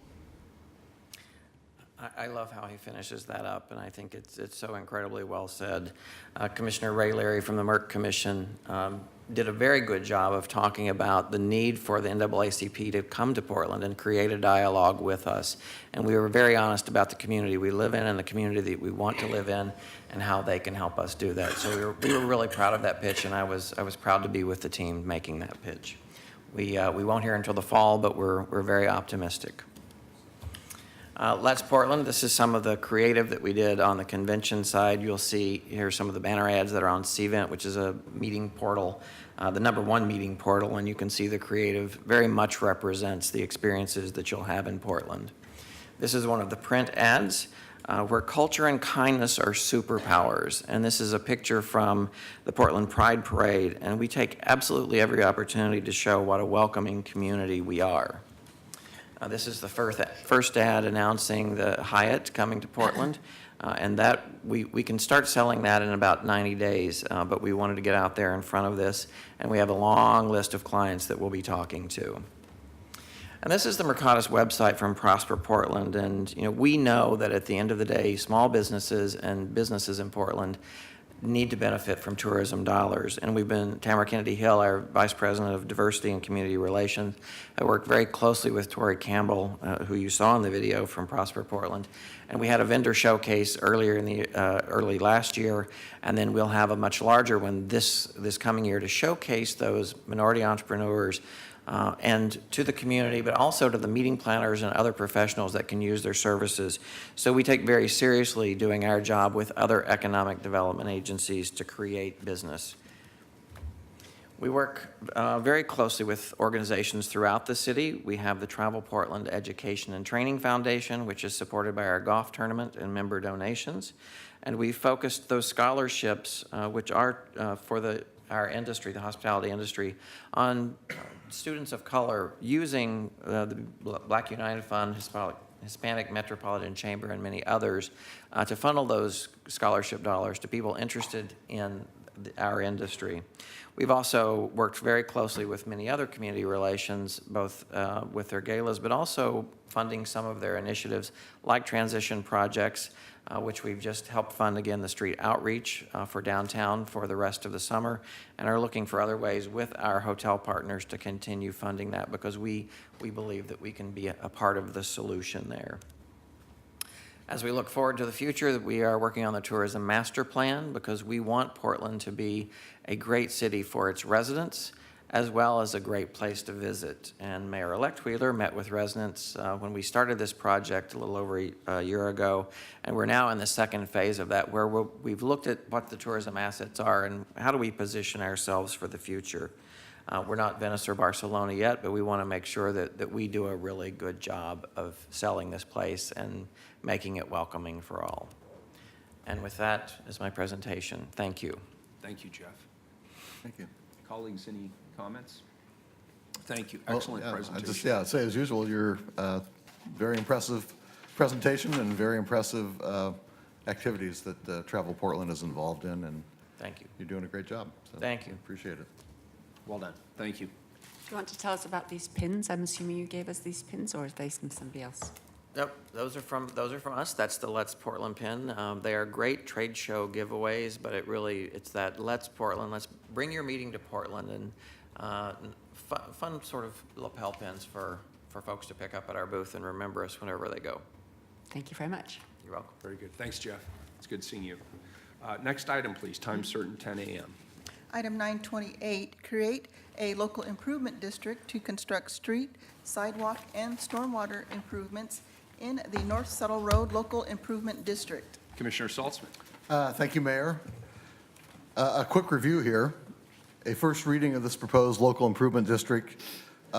I love how he finishes that up, and I think it's so incredibly well said. Commissioner Ray Leary from the Merck Commission did a very good job of talking about the need for the NAACP to come to Portland and create a dialogue with us. And we were very honest about the community we live in and the community that we want to live in and how they can help us do that. So we were really proud of that pitch, and I was proud to be with the team making that pitch. We won't hear until the fall, but we're very optimistic. Let's Portland. This is some of the creative that we did on the convention side. You'll see here some of the banner ads that are on Cvent, which is a meeting portal, the #1 meeting portal, and you can see the creative very much represents the experiences that you'll have in Portland. This is one of the print ads where culture and kindness are superpowers, and this is a picture from the Portland Pride Parade, and we take absolutely every opportunity to show what a welcoming community we are. This is the first ad announcing the Hyatt coming to Portland, and that we can start selling that in about 90 days, but we wanted to get out there in front of this, and we have a long list of clients that we'll be talking to. And this is the Mercatus website from Prosper Portland, and we know that at the end of the day, small businesses and businesses in Portland need to benefit from tourism dollars. And Tamara Kennedy Hill, our Vice President of Diversity and Community Relations, I worked very closely with Tori Campbell, who you saw in the video from Prosper Portland. And we had a vendor showcase earlier in the early last year, and then we'll have a much larger one this coming year to showcase those minority entrepreneurs and to the community, but also to the meeting planners and other professionals that can use their services. So we take very seriously doing our job with other economic development agencies to create business. We work very closely with organizations throughout the city. We have the Travel Portland Education and Training Foundation, which is supported by our golf tournament and member donations. And we focused those scholarships, which are for our industry, the hospitality industry, on students of color using the Black United Fund, Hispanic Metropolitan Chamber, and many others to funnel those scholarship dollars to people interested in our industry. We've also worked very closely with many other community relations, both with their galas, but also funding some of their initiatives like transition projects, which we've just helped fund again the street outreach for downtown for the rest of the summer, and are looking for other ways with our hotel partners to continue funding that, because we believe that we can be a part of the solution there. As we look forward to the future, we are working on the tourism master plan because we want Portland to be a great city for its residents, as well as a great place to visit. And Mayor-elect Wheeler met with residents when we started this project a little over a year ago, and we're now in the second phase of that, where we've looked at what the tourism assets are and how do we position ourselves for the future. We're not Venice or Barcelona yet, but we want to make sure that we do a really good job of selling this place and making it welcoming for all. And with that is my presentation. Thank you. Thank you, Jeff. Thank you. Colleagues, any comments? Thank you. Well, Excellent yeah, presentation. I'd say as usual, your very impressive presentation and very impressive activities that Travel Portland is involved in, and Thank you. you're doing a great job. So Thank you. Appreciate it. Well done. Thank you. Do you want to tell us about these pins? I'm assuming you gave us these pins, or are they from somebody else? Yep, those are from us. That's the Let's Portland pin. They are great trade show giveaways, but it's that Let's Portland. Let's bring your meeting to Portland, and fun sort of lapel pins for folks to pick up at our booth and remember us whenever they go. Thank you very much. You're welcome. Very good. Thanks, Jeff. It's good seeing you. Next item, please. Time certain, 10 a.m. Item 928, create a local improvement district to construct street, sidewalk, and stormwater improvements in the North Settle Road Local Improvement District. Commissioner Saltzman. Thank you, Mayor. A quick review here. A first reading of this proposed local improvement district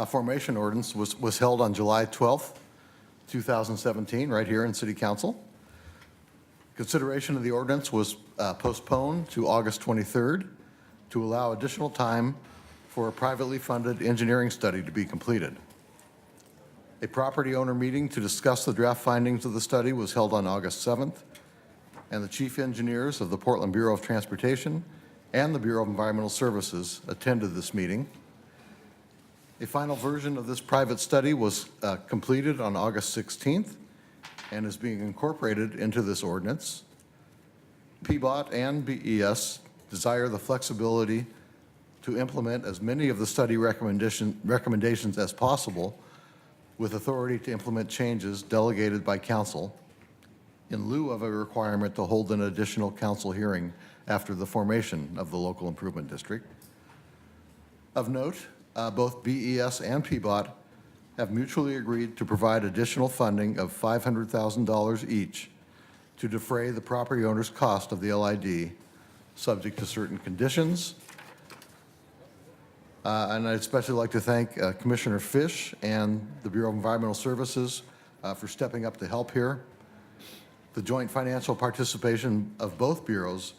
formation ordinance was held on July 12th, 2017, right here in City Council. Consideration of the ordinance was postponed to August 23rd to allow additional time for a privately funded engineering study to be completed. A property owner meeting to discuss the draft findings of the study was held on August 7th, and the chief engineers of the Portland Bureau of Transportation and the Bureau of Environmental Services attended this meeting. A final version of this private study was completed on August 16th and is being incorporated into this ordinance. PBOT and BES desire the flexibility to implement as many of the study recommendations as possible, with authority to implement changes delegated by council in lieu of a requirement to hold an additional council hearing after the formation of the local improvement district. Of note, both BES and PBOT have mutually agreed to provide additional funding of $500,000 each to defray the property owner's cost of the LID, subject to certain conditions. And I'd especially like to thank Commissioner Fish and the Bureau of Environmental Services for stepping up to help here. The joint financial participation of both bureaus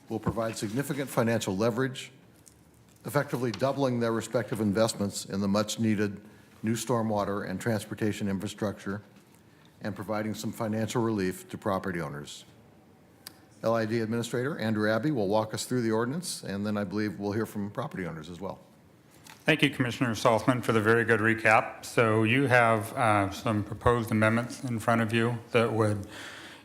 will provide significant financial leverage, effectively doubling their respective investments in the much-needed new stormwater and transportation infrastructure, and providing some financial relief to property owners. LID Administrator Andrew Abbey will walk us through the ordinance, and then I believe we'll hear from property owners as well. Thank you, Commissioner Saltzman, for the very good recap. So you have some proposed amendments in front of you that would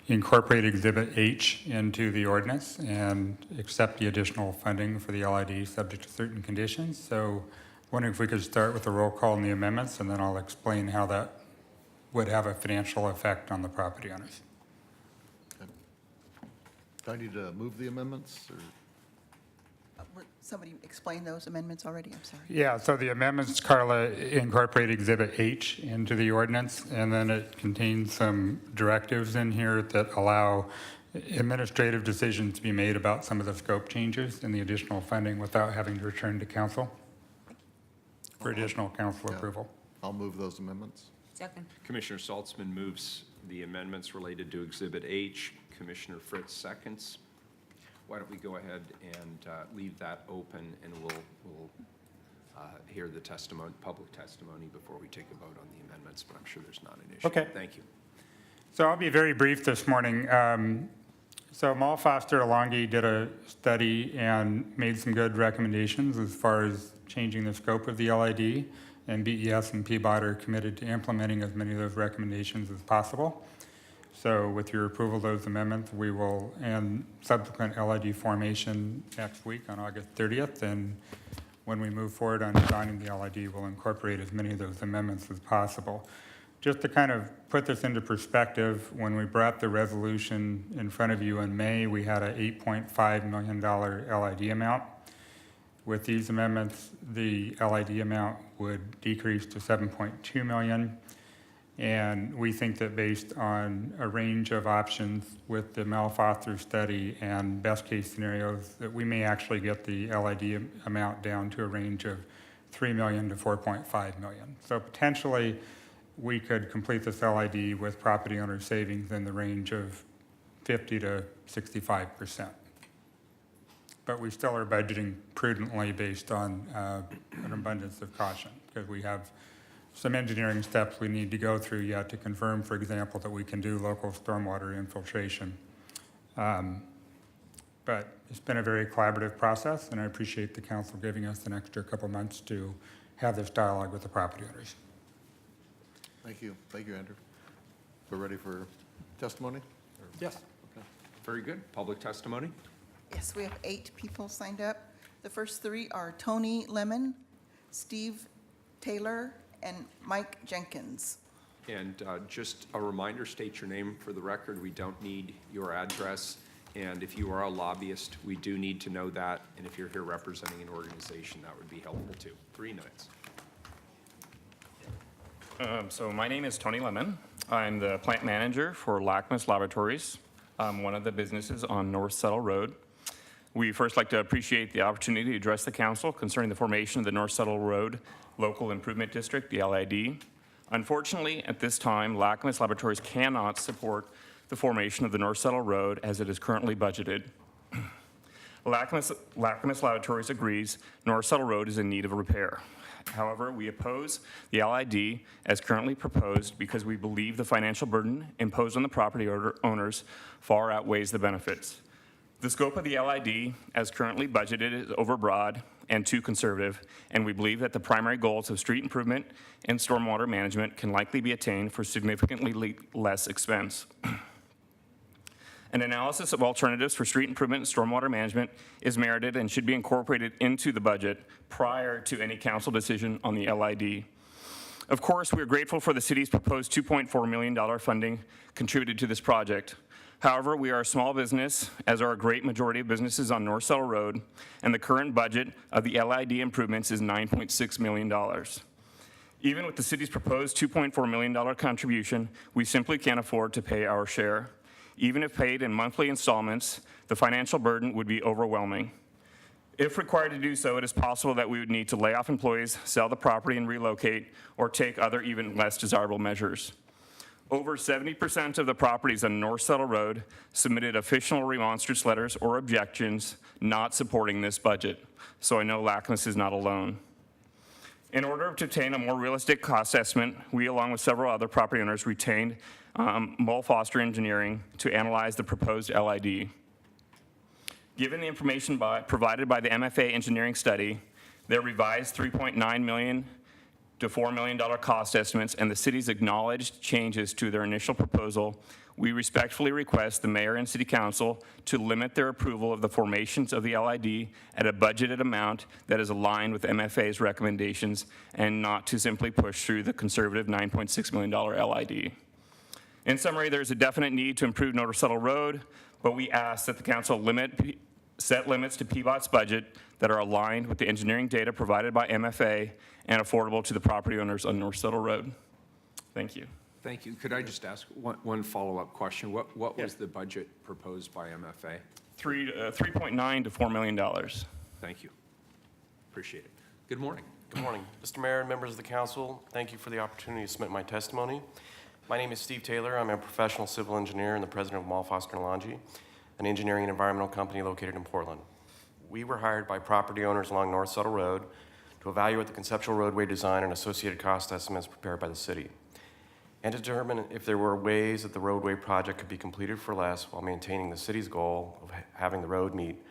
incorporate Exhibit H into the ordinance and accept the additional funding for the LID subject to certain conditions. So wondering if we could start with the roll call on the amendments, and then I'll explain how that would have a financial effect on the property owners. Do I need to move the amendments, or? Somebody explained those amendments already, I'm sorry. Yeah, so the amendments, Carla, incorporate Exhibit H into the ordinance, and then it contains some directives in here that allow administrative decisions to be made about some of the scope changes and the additional funding without having to return to council for additional council approval. I'll move those amendments. Second. Commissioner Saltzman moves the amendments related to Exhibit H. Commissioner Fritz seconds. Why don't we go ahead and leave that open, and we'll hear the testimony, public testimony, before we take a vote on the amendments, but I'm sure there's not an issue. Okay. Thank you. So I'll be very brief this morning. So Mal Foster Alongi did a study and made some good recommendations as far as changing the scope of the LID, and BES and PBOT are committed to implementing as many of those recommendations as possible. So with your approval of those amendments, we will end subsequent LID formation next week on August 30th. And when we move forward on designing the LID, we'll incorporate as many of those amendments as possible. Just to kind of put this into perspective, when we brought the resolution in front of you in May, we had a $8.5 million LID amount. With these amendments, the LID amount would decrease to $7.2 million. And we think that based on a range of options with the Mel Foster study and best case scenarios, that we may actually get the LID amount down to a range of $3 million to $4.5 million. So potentially, we could complete this LID with property owner savings in the range of 50 to 65%. But we still are budgeting prudently based on an abundance of caution, because we have some engineering steps we need to go through yet to confirm, for example, that we can do local stormwater infiltration. But it's been a very collaborative process, and I appreciate the council giving us an extra couple months to have this dialogue with the property owners. Thank you. Thank you, Andrew. We're ready for testimony? Yes. Okay. Very good. Public testimony? Yes, we have 8 people signed up. The first 3 are Tony Lemon, Steve Taylor, and Mike Jenkins. And just a reminder, state your name for the record. We don't need your address. And if you are a lobbyist, we do need to know that. And if you're here representing an organization, that would be helpful too. 3 minutes. So my name is Tony Lemon. I'm the plant manager for Lackmus Laboratories, one of the businesses on North Settle Road. We first like to appreciate the opportunity to address the council concerning the formation of the North Settle Road Local Improvement District, the LID. Unfortunately, at this time, Lackmus Laboratories cannot support the formation of the North Settle Road as it is currently budgeted. Lackmus Laboratories agrees North Settle Road is in need of repair. However, we oppose the LID as currently proposed because we believe the financial burden imposed on the property owners far outweighs the benefits. The scope of the LID as currently budgeted is overbroad and too conservative, and we believe that the primary goals of street improvement and stormwater management can likely be attained for significantly less expense. An analysis of alternatives for street improvement and stormwater management is merited and should be incorporated into the budget prior to any council decision on the LID. Of course, we are grateful for the city's proposed $2.4 million funding contributed to this project. However, we are a small business, as are a great majority of businesses on North Settle Road, and the current budget of the LID improvements is $9.6 million. Even with the city's proposed $2.4 million contribution, we simply can't afford to pay our share. Even if paid in monthly installments, the financial burden would be overwhelming. If required to do so, it is possible that we would need to lay off employees, sell the property and relocate, or take other even less desirable measures. Over 70% of the properties on North Settle Road submitted official remonstrance letters or objections not supporting this budget, so I know Lackmus is not alone. In order to obtain a more realistic cost estimate, we, along with several other property owners, retained Mull Foster Engineering to analyze the proposed LID. Given the information provided by the MFA engineering study, their revised $3.9 million to $4 million cost estimates, and the city's acknowledged changes to their initial proposal, we respectfully request the mayor and city council to limit their approval of the formations of the LID at a budgeted amount that is aligned with MFA's recommendations and not to simply push through the conservative $9.6 million LID. In summary, there's a definite need to improve North Settle Road, but we ask that the council set limits to PBOT's budget that are aligned with the engineering data provided by MFA and affordable to the property owners on North Settle Road. Thank you. Thank you. Could I just ask one follow-up question? What was the budget proposed by MFA? $3.9 to $4 million. Thank you. Appreciate it. Good morning. Good morning. Mr. Mayor and members of the council, thank you for the opportunity to submit my testimony. My name is Steve Taylor. I'm a professional civil engineer and the president of Mull Foster Longy, an engineering and environmental company located in Portland. We were hired by property owners along North Settle Road to evaluate the conceptual roadway design and associated cost estimates prepared by the city, and to determine if there were ways that the roadway project could be completed for less while maintaining the city's goal of having the road meet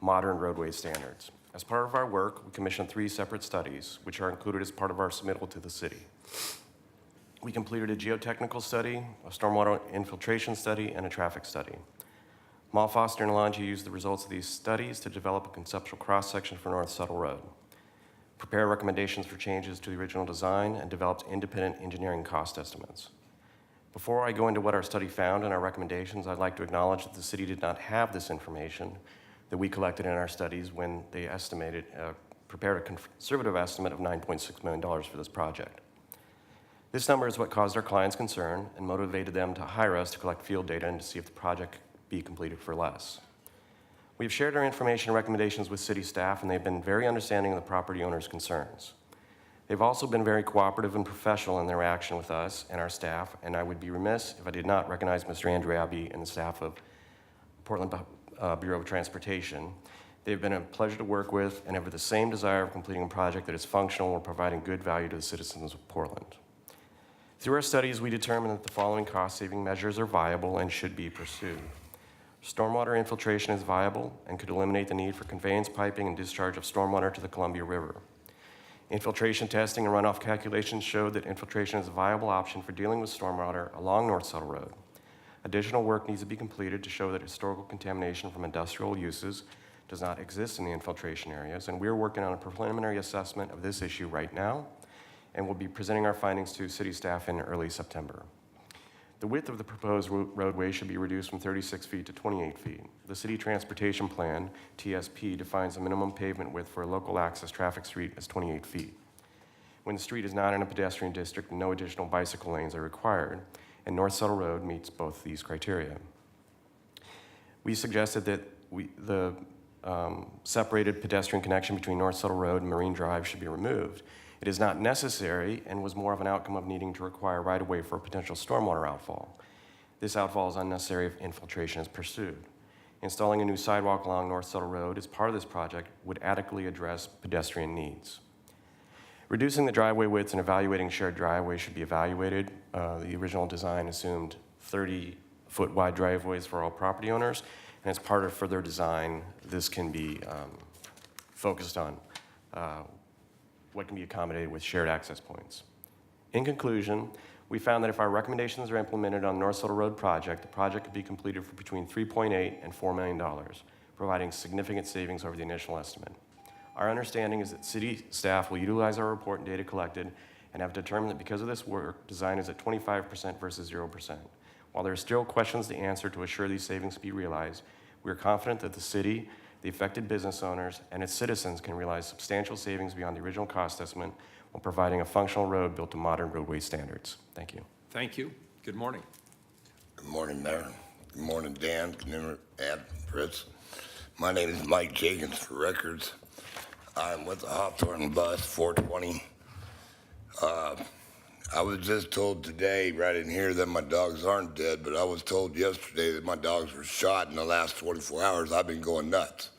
modern roadway standards. As part of our work, we commissioned 3 separate studies, which are included as part of our submittal to the city. We completed a geotechnical study, a stormwater infiltration study, and a traffic study. Mull Foster and Longy used the results of these studies to develop a conceptual cross-section for North Settle Road. prepared recommendations for changes to the original design, and developed independent engineering cost estimates. Before I go into what our study found and our recommendations, I'd like to acknowledge that the city did not have this information that we collected in our studies when they prepared a conservative estimate of $9.6 million for this project. This number is what caused our clients concern and motivated them to hire us to collect field data and to see if the project could be completed for less. We've shared our information and recommendations with city staff, and they've been very understanding of the property owner's concerns. They've also been very cooperative and professional in their action with us and our staff, and I would be remiss if I did not recognize Mr. Andrew Abbey and the staff of Portland Bureau of Transportation. They've been a pleasure to work with and have the same desire of completing a project that is functional and providing good value to the citizens of Portland. Through our studies, we determined that the following cost-saving measures are viable and should be pursued. Stormwater infiltration is viable and could eliminate the need for conveyance piping and discharge of stormwater to the Columbia River. Infiltration testing and runoff calculations showed that infiltration is a viable option for dealing with stormwater along North Settle Road. Additional work needs to be completed to show that historical contamination from industrial uses does not exist in the infiltration areas, and we're working on a preliminary assessment of this issue right now, and we'll be presenting our findings to city staff in early September. The width of the proposed roadway should be reduced from 36 feet to 28 feet. The City Transportation Plan, TSP, defines a minimum pavement width for a local access traffic street as 28 feet. When the street is not in a pedestrian district, no additional bicycle lanes are required, and North Settle Road meets both these criteria. We suggested that the separated pedestrian connection between North Settle Road and Marine Drive should be removed. It is not necessary and was more of an outcome of needing to require right-of-way for a potential stormwater outfall. This outfall is unnecessary if infiltration is pursued. Installing a new sidewalk along North Settle Road as part of this project would adequately address pedestrian needs. Reducing the driveway widths and evaluating shared driveways should be evaluated. The original design assumed 30-foot wide driveways for all property owners, and as part of further design, this can be focused on what can be accommodated with shared access points. In conclusion, we found that if our recommendations are implemented on the North Settle Road project, the project could be completed for between $3.8 and $4 million, providing significant savings over the initial estimate. Our understanding is that city staff will utilize our report and data collected and have determined that because of this work, design is at 25% versus 0%. While there are still questions to answer to assure these savings be realized, we are confident that the city, the affected business owners, and its citizens can realize substantial savings beyond the original cost estimate while providing a functional road built to modern roadway standards. Thank you. Thank you. Good morning. Good morning, Mayor. Good morning, Dan. Good morning, Fritz. My name is Mike Jenkins for records. I'm with the Hawthorne Bus 420. I was just told today, right in here, that my dogs aren't dead, but I was told yesterday that my dogs were shot in the last 24 hours. I've been going nuts.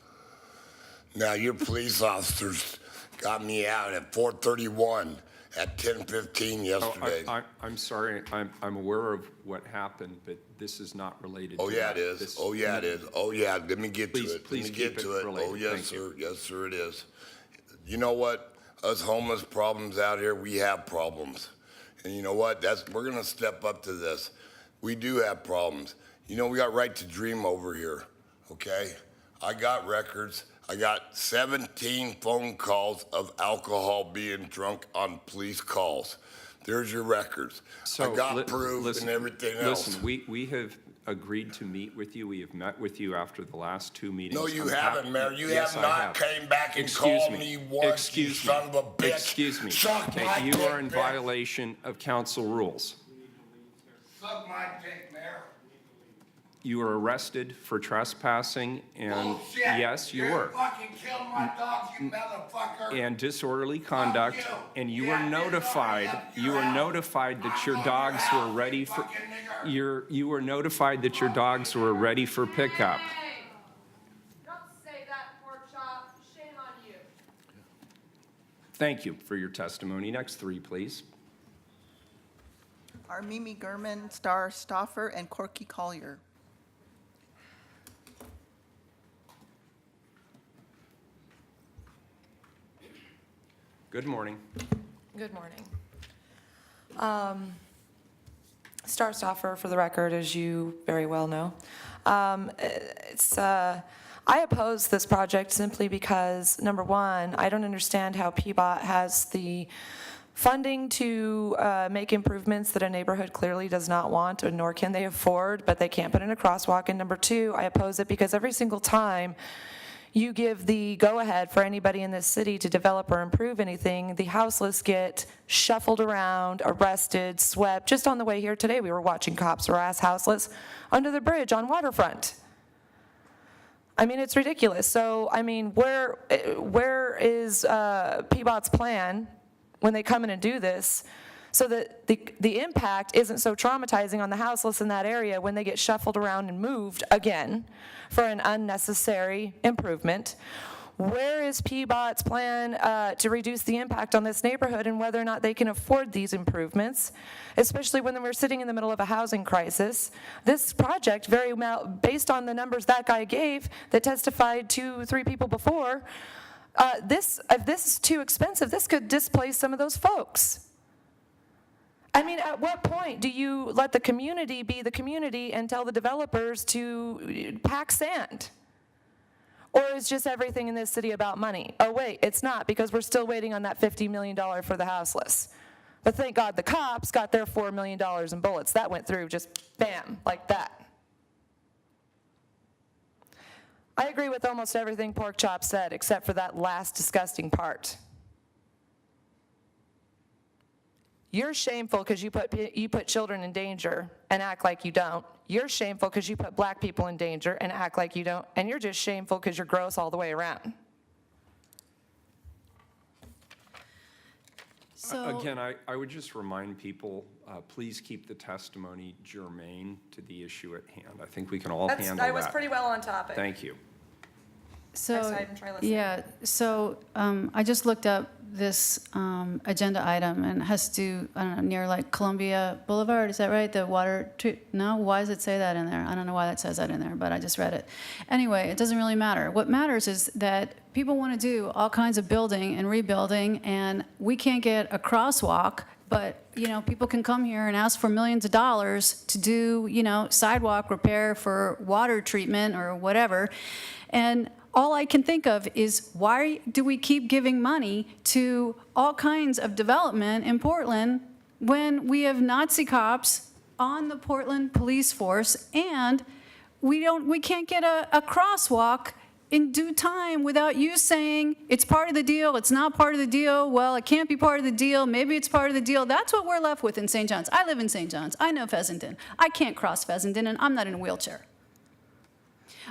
Now, your police officers got me out at 4:31 at 10:15 yesterday. I'm sorry. I'm aware of what happened, but this is not related Oh, to yeah, that. it is. Oh, yeah, it is. Oh, yeah, let me get to it. Please Let me get keep to it it. related. Oh, yes, Thank you. sir. Yes, sir, it is. You know what? Us homeless problems out here, we have problems. And you know what? We're going to step up to this. We do have problems. You know, we got Right to Dream over here, okay? I got records. I got 17 phone calls of alcohol being drunk on police calls. There's your records. I got proof and everything else. Listen, we have agreed to meet with you. We have met with you after the last two meetings. No, you I'm haven't, Mayor. You Yes, have I not have. came back and Excuse called me once, you son of a bitch. Excuse me. Suck Okay, my you dick, are in bitch. violation of council rules. Suck my dick, Mayor. You were arrested for trespassing, and Bullshit. yes, you were. fucking killed my dogs, you motherfucker. And disorderly conduct, and you were notified. You were notified that your dogs were ready for. You were notified that your dogs were ready for pickup. Don't say that, pork chop. Shame on you. Thank you for your testimony. Next three, please. Are Mimi Gurman, Star Stoffer, and Corky Collier. Good morning. Good morning. Star Stoffer, for the record, as you very well know. I oppose this project simply because, number one, I don't understand how PBOT has the funding to make improvements that a neighborhood clearly does not want, or nor can they afford, but they can't put in a crosswalk. And number two, I oppose it because every single time you give the go-ahead for anybody in this city to develop or improve anything, the houseless get shuffled around, arrested, swept. Just on the way here today, we were watching cops harass houseless under the bridge on Waterfront. I mean, it's ridiculous. So, I mean, where is PBOT's plan when they come in and do this, so that the impact isn't so traumatizing on the houseless in that area when they get shuffled around and moved again for an unnecessary improvement? Where is PBOT's plan to reduce the impact on this neighborhood and whether or not they can afford these improvements, especially when we're sitting in the middle of a housing crisis? This project, very well, based on the numbers that guy gave that testified 2-3 people before, if this is too expensive, this could displace some of those folks. I mean, at what point do you let the community be the community and tell the developers to pack sand? Or is just everything in this city about money? Oh, wait, it's not, because we're still waiting on that $50 million for the houseless. But thank God the cops got their $4 million in bullets. That went through just bam, like that. I agree with almost everything Pork Chop said, except for that last disgusting part. You're shameful because you put children in danger and act like you don't. You're shameful because you put black people in danger and act like you don't. And you're just shameful because you're gross all the way around. So, again, I would just remind people, please keep the testimony germane to the issue at hand. I think we can all handle that. I was pretty well on topic. Thank you. So, yeah, so I just looked up this agenda item, and it has to, I don't know, near like Columbia Boulevard, is that right? The water, no, why does it say that in there? I don't know why that says that in there, but I just read it. Anyway, it doesn't really matter. What matters is that people want to do all kinds of building and rebuilding, and we can't get a crosswalk, but, you know, people can come here and ask for millions of dollars to do, you know, sidewalk repair for water treatment or whatever. And all I can think of is, why do we keep giving money to all kinds of development in Portland when we have Nazi cops on the Portland police force, and we can't get a crosswalk in due time without you saying it's part of the deal, it's not part of the deal, well, it can't be part of the deal, maybe it's part of the deal. That's what we're left with in St. John's. I live in St. John's. I know Fessenden. I can't cross Fessenden, and I'm not in a wheelchair.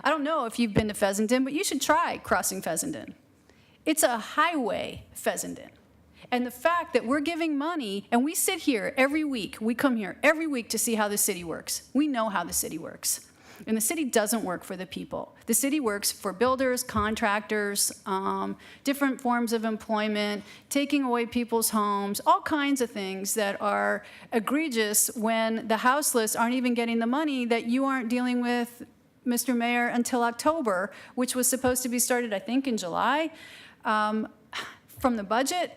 I don't know if you've been to Fessenden, but you should try crossing Fessenden. It's a highway, Fessenden. And the fact that we're giving money, and we sit here every week, we come here every week to see how the city works. We know how the city works. And the city doesn't work for the people. The city works for builders, contractors, different forms of employment, taking away people's homes, all kinds of things that are egregious when the houseless aren't even getting the money that you aren't dealing with, Mr. Mayor, until October, which was supposed to be started, I think, in July, from the budget.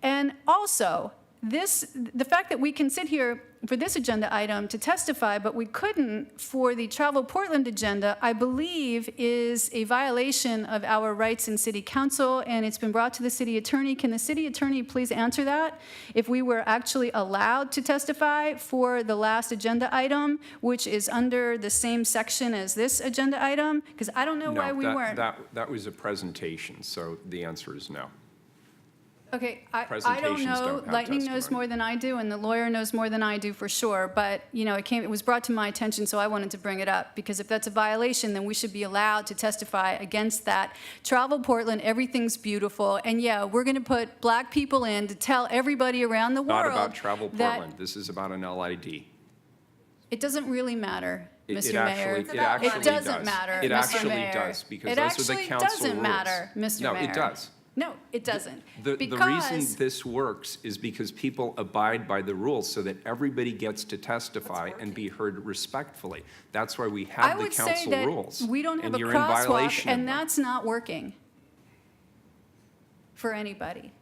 And also, the fact that we can sit here for this agenda item to testify, but we couldn't for the Travel Portland agenda, I believe is a violation of our rights in city council, and it's been brought to the city attorney. Can the city attorney please answer that? If we were actually allowed to testify for the last agenda item, which is under the same section as this agenda item? Because I don't know why we weren't. That was a presentation, so the answer is no. Okay, I don't Presentations know. don't have Lightning knows testimony. more than I do, and the lawyer knows more than I do for sure. But, you know, it was brought to my attention, so I wanted to bring it up. Because if that's a violation, then we should be allowed to testify against that. Travel Portland, everything's beautiful. And yeah, we're going to put black people in to tell everybody around the world Not about Travel that Portland. This is about an LID. it doesn't really matter, It Mr. Mayor. actually It doesn't does. matter, It Mr. actually Mayor. does, because It those are the actually council doesn't rules. matter, Mr. No, Mayor. it does. No, it doesn't. The Because reason this works is because people abide by the rules so that everybody gets to testify and be heard respectfully. That's why we I have the would say council that rules. we don't have and a you're in crosswalk, violation of and them. that's not working for anybody.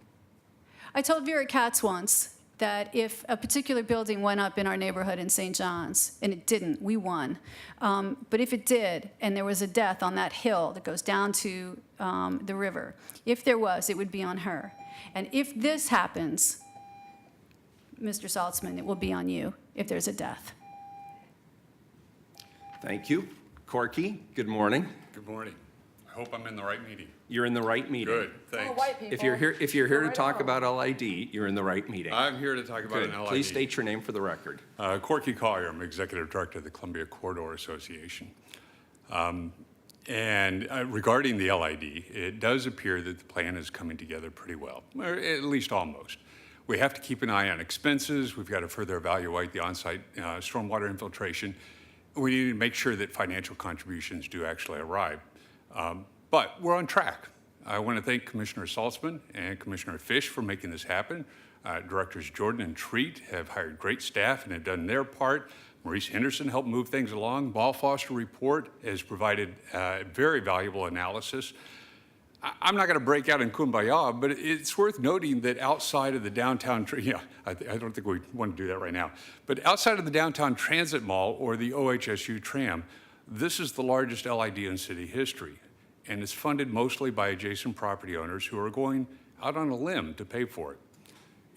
I told Vera Katz once, that if a particular building went up in our neighborhood in St. John's, and it didn't, we won. But if it did, and there was a death on that hill that goes down to the river, if there was, it would be on her. And if this happens, Mr. Saltzman, it will be on you if there's a death. Thank you. Corky, good morning. Good morning. I hope I'm in the right meeting. You're in the right meeting. Good, thanks. If you're here to talk about LID, you're in the right meeting. I'm here to talk about Good. an LID. Please state your name for the record. Corky Collier, I'm Executive Director of the Columbia Corridor Association. Regarding the LID, it does appear that the plan is coming together pretty well, or at least almost. We have to keep an eye on expenses. We've got to further evaluate the on-site stormwater infiltration. We need to make sure that financial contributions do actually arrive. But we're on track. I want to thank Commissioner Saltzman and Commissioner Fish for making this happen. Directors Jordan and Treat have hired great staff and have done their part. Maurice Henderson helped move things along. Ball Foster report has provided very valuable analysis. I'm not going to break out in kumbaya, but it's worth noting that outside of the downtown, I don't think we want to do that right now, but outside of the downtown transit mall or the OHSU tram, this is the largest LID in city history, and it's funded mostly by adjacent property owners who are going out on a limb to pay for it.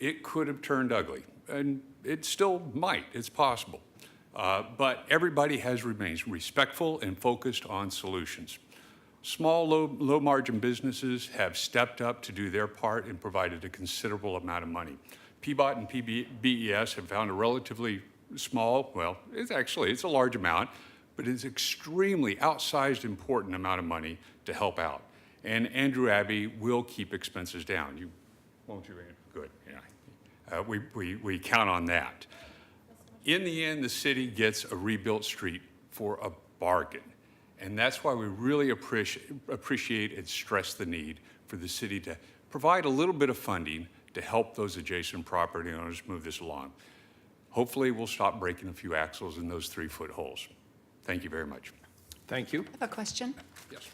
It could have turned ugly, and it still might. It's possible. But everybody has remained respectful and focused on solutions. Small, low-margin businesses have stepped up to do their part and provided a considerable amount of money. PBOT and BES have found a relatively small, well, it's a large amount, but it's extremely outsized important amount of money to help out. And Andrew Abbey will keep expenses down. Won't you, Andrew? Good, yeah. We count on that. In the end, the city gets a rebuilt street for a bargain. And that's why we really appreciate and stress the need for the city to provide a little bit of funding to help those adjacent property owners move this along. Hopefully, we'll stop breaking a few axles in those 3-foot holes. Thank you very much. Thank you. I have a question. Yes.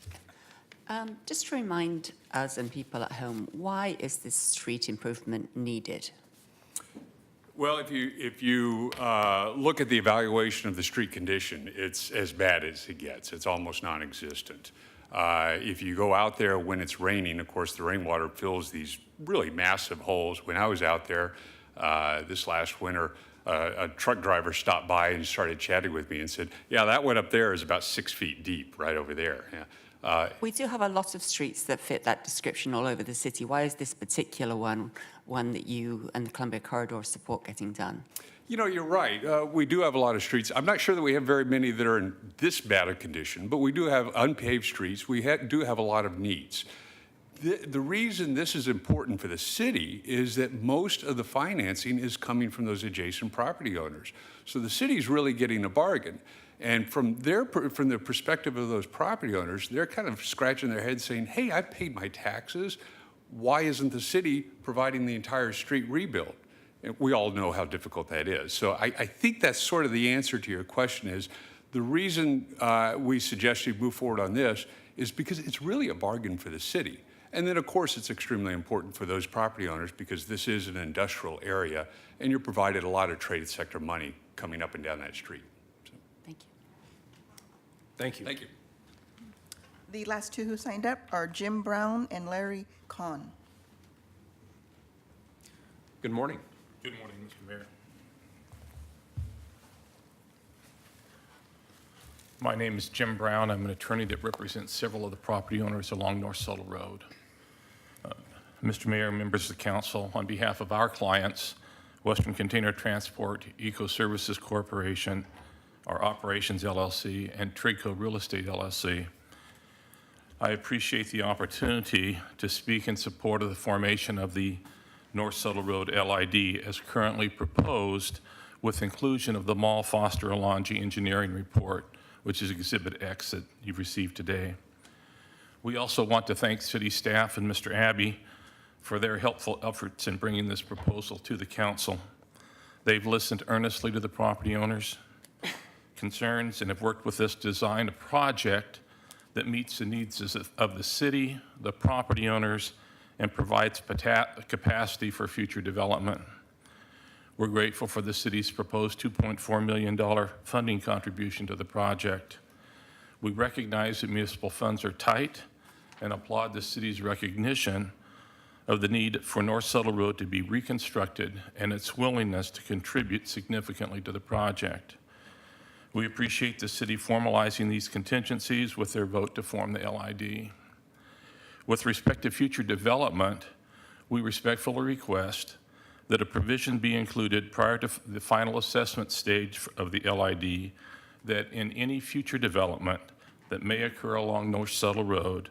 Just to remind us and people at home, why is this street improvement needed? Well, if you look at the evaluation of the street condition, it's as bad as it gets. It's almost non-existent. If you go out there when it's raining, of course, the rainwater fills these really massive holes. When I was out there this last winter, a truck driver stopped by and started chatting with me and said, yeah, that one up there is about 6 feet deep right over there. Yeah. We do have a lot of streets that fit that description all over the city. Why is this particular one that you and the Columbia Corridor support getting done? You know, you're right. We do have a lot of streets. I'm not sure that we have very many that are in this bad a condition, but we do have unpaved streets. We do have a lot of needs. The reason this is important for the city is that most of the financing is coming from those adjacent property owners. So the city's really getting a bargain. And from the perspective of those property owners, they're kind of scratching their heads saying, hey, I paid my taxes. Why isn't the city providing the entire street rebuild? And we all know how difficult that is. So I think that's sort of the answer to your question is the reason we suggest you move forward on this is because it's really a bargain for the city. And then, of course, it's extremely important for those property owners because this is an industrial area and you're provided a lot of trade sector money coming up and down that street. So. Thank you. Thank you. Thank you. The last two who signed up are Jim Brown and Larry Kahn. Good morning. Good morning, Mr. Mayor. My name is Jim Brown. I'm an attorney that represents several of the property owners along North Subtle Road. Mr. Mayor, members of the council, on behalf of our clients, Western Container Transport, Eco Services Corporation, our Operations LLC, and Trigco Real Estate LLC, I appreciate the opportunity to speak in support of the formation of the North Subtle Road LID as currently proposed with inclusion of the Mall Foster Alongi engineering report, which is Exhibit X that you've received today. We also want to thank city staff and Mr. Abbey for their helpful efforts in bringing this proposal to the council. They've listened earnestly to the property owners' concerns and have worked with us to design a project that meets the needs of the city, the property owners, and provides capacity for future development. We're grateful for the city's proposed $2.4 million funding contribution to the project. We recognize that municipal funds are tight and applaud the city's recognition of the need for North Subtle Road to be reconstructed and its willingness to contribute significantly to the project. We appreciate the city formalizing these contingencies with their vote to form the LID. With respect to future development, we respectfully request that a provision be included prior to the final assessment stage of the LID that in any future development that may occur along North Subtle Road,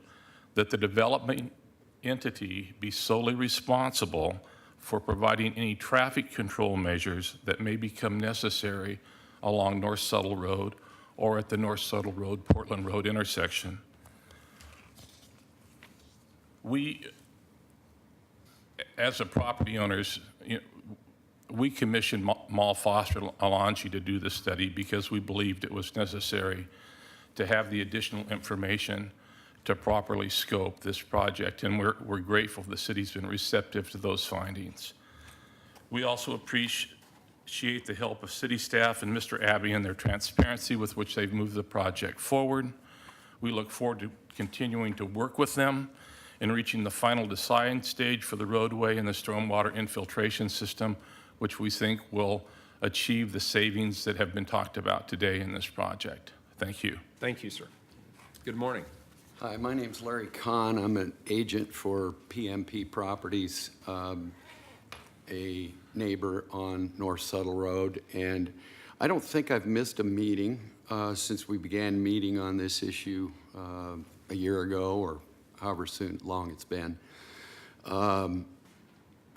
that the development entity be solely responsible for providing any traffic control measures that may become necessary along North Subtle Road or at the North Subtle Road, Portland Road intersection. We, as a property owners, we commissioned Mal Foster Alonji to do this study because we believed it was necessary to have the additional information to properly scope this project, and we're grateful the city's been receptive to those findings. We also appreciate the help of city staff and Mr. Abbey and their transparency with which they've moved the project forward. We look forward to continuing to work with them in reaching the final design stage for the roadway and the stormwater infiltration system, which we think will achieve the savings that have been talked about today in this project. Thank you. Thank you, sir. Good morning. Hi, my name's Larry Kahn. I'm an agent for PMP Properties, a neighbor on North Subtle Road. And I don't think I've missed a meeting since we began meeting on this issue a year ago or however long it's been.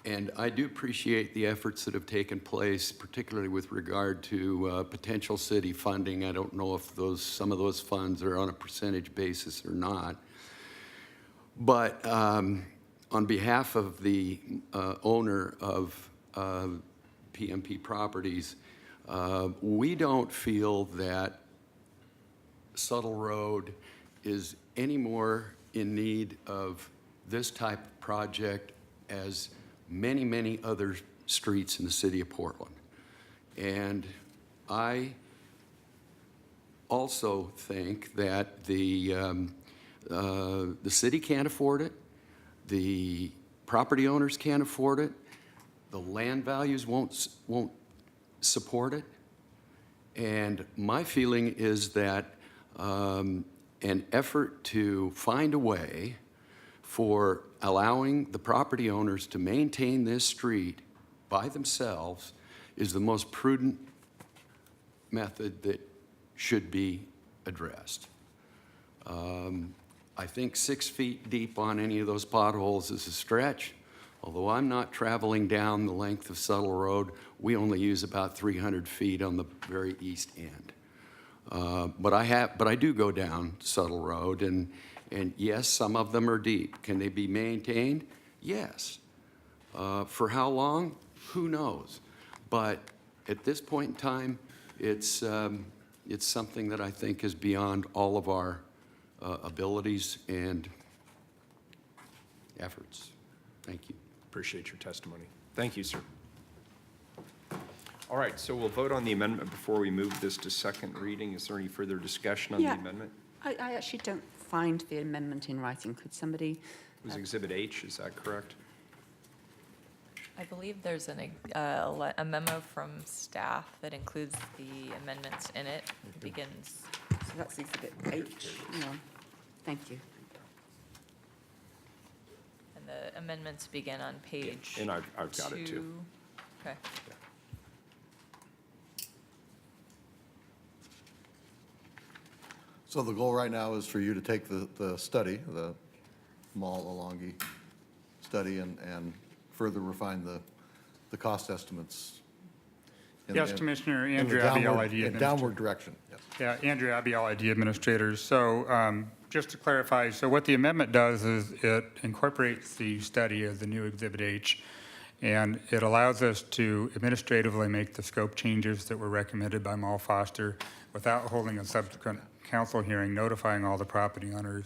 And I do appreciate the efforts that have taken place, particularly with regard to potential city funding. I don't know if some of those funds are on a percentage basis or not. But on behalf of the owner of PMP Properties, we don't feel that Subtle Road is any more in need of this type of project as many, many other streets in the city of Portland. And I also think that the city can't afford it, the property owners can't afford it, the land values won't support it. And my feeling is that an effort to find a way for allowing the property owners to maintain this street by themselves is the most prudent method that should be addressed. I think 6 feet deep on any of those potholes is a stretch. Although I'm not traveling down the length of Subtle Road, we only use about 300 feet on the very east end. But I do go down Subtle Road, and yes, some of them are deep. Can they be maintained? Yes. For how long? Who knows? But at this point in time, it's something that I think is beyond all of our abilities and efforts. Thank you. Appreciate your testimony. Thank you, sir. All right, so we'll vote on the amendment before we move this to second reading. Is there any further discussion on the amendment? I actually don't find the amendment in writing. Could somebody? It was Exhibit H, is that correct? I believe there's a memo from staff that includes the amendments in it. It begins. So that's Exhibit H. Hang on. Thank you. And the amendments begin on page And I've got it too. 2. Okay. So the goal right now is for you to take the study, the Mal Alongi study, and further refine the cost estimates. Yes, Commissioner, Andrew Abbey, LID in downward direction, yes. Yeah, Andrew Abbey, LID administrators. So just to clarify, so what the amendment does is it incorporates the study of the new Exhibit H, and it allows us to administratively make the scope changes that were recommended by Mal Foster without holding a subsequent council hearing, notifying all the property owners,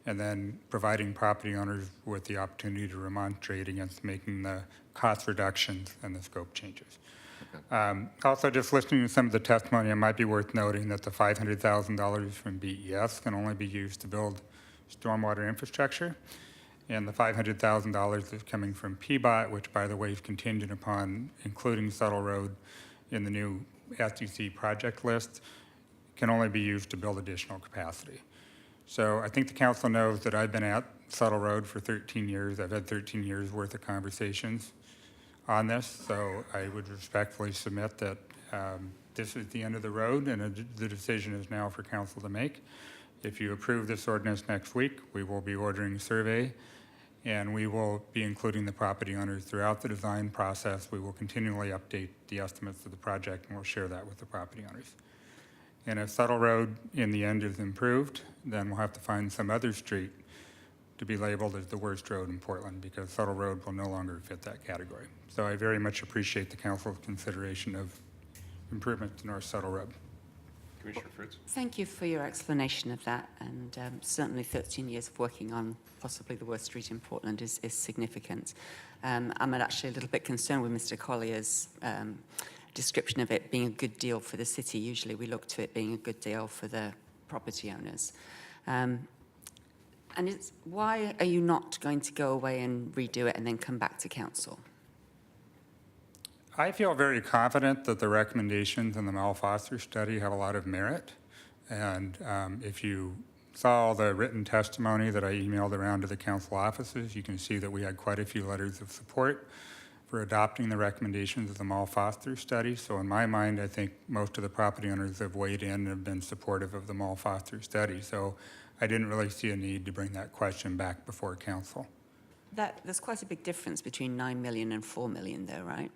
and then providing property owners with the opportunity to remonstrate against making the cost reductions and the scope changes. Also, just listening to some of the testimony, it might be worth noting that the $500,000 from BES can only be used to build stormwater infrastructure, and the $500,000 that's coming from PBOT, which, by the way, is contingent upon including Settle Road in the new SDC project list, can only be used to build additional capacity. So I think the council knows that I've been at Settle Road for 13 years. I've had 13 years worth of conversations on this, so I would respectfully submit that this is the end of the road, and the decision is now for council to make. If you approve this ordinance next week, we will be ordering a survey, and we will be including the property owners throughout the design process. We will continually update the estimates of the project, and we'll share that with the property owners. And if Settle Road in the end is improved, then we'll have to find some other street to be labeled as the worst road in Portland, because Settle Road will no longer fit that category. So I very much appreciate the council's consideration of improvements to North Settle Road. Commissioner Fritz? Thank you for your explanation of that, and certainly 13 years of working on possibly the worst street in Portland is significant. I'm actually a little bit concerned with Mr. Collier's description of it being a good deal for the city. Usually we look to it being a good deal for the property owners. And why are you not going to go away and redo it and then come back to council? I feel very confident that the recommendations in the Mel Foster study have a lot of merit. And if you saw the written testimony that I emailed around to the council offices, you can see that we had quite a few letters of support for adopting the recommendations of the Mel Foster study. So in my mind, I think most of the property owners have weighed in and have been supportive of the Mel Foster study. So I didn't really see a need to bring that question back before council. There's quite a big difference between 9 million and 4 million though, right?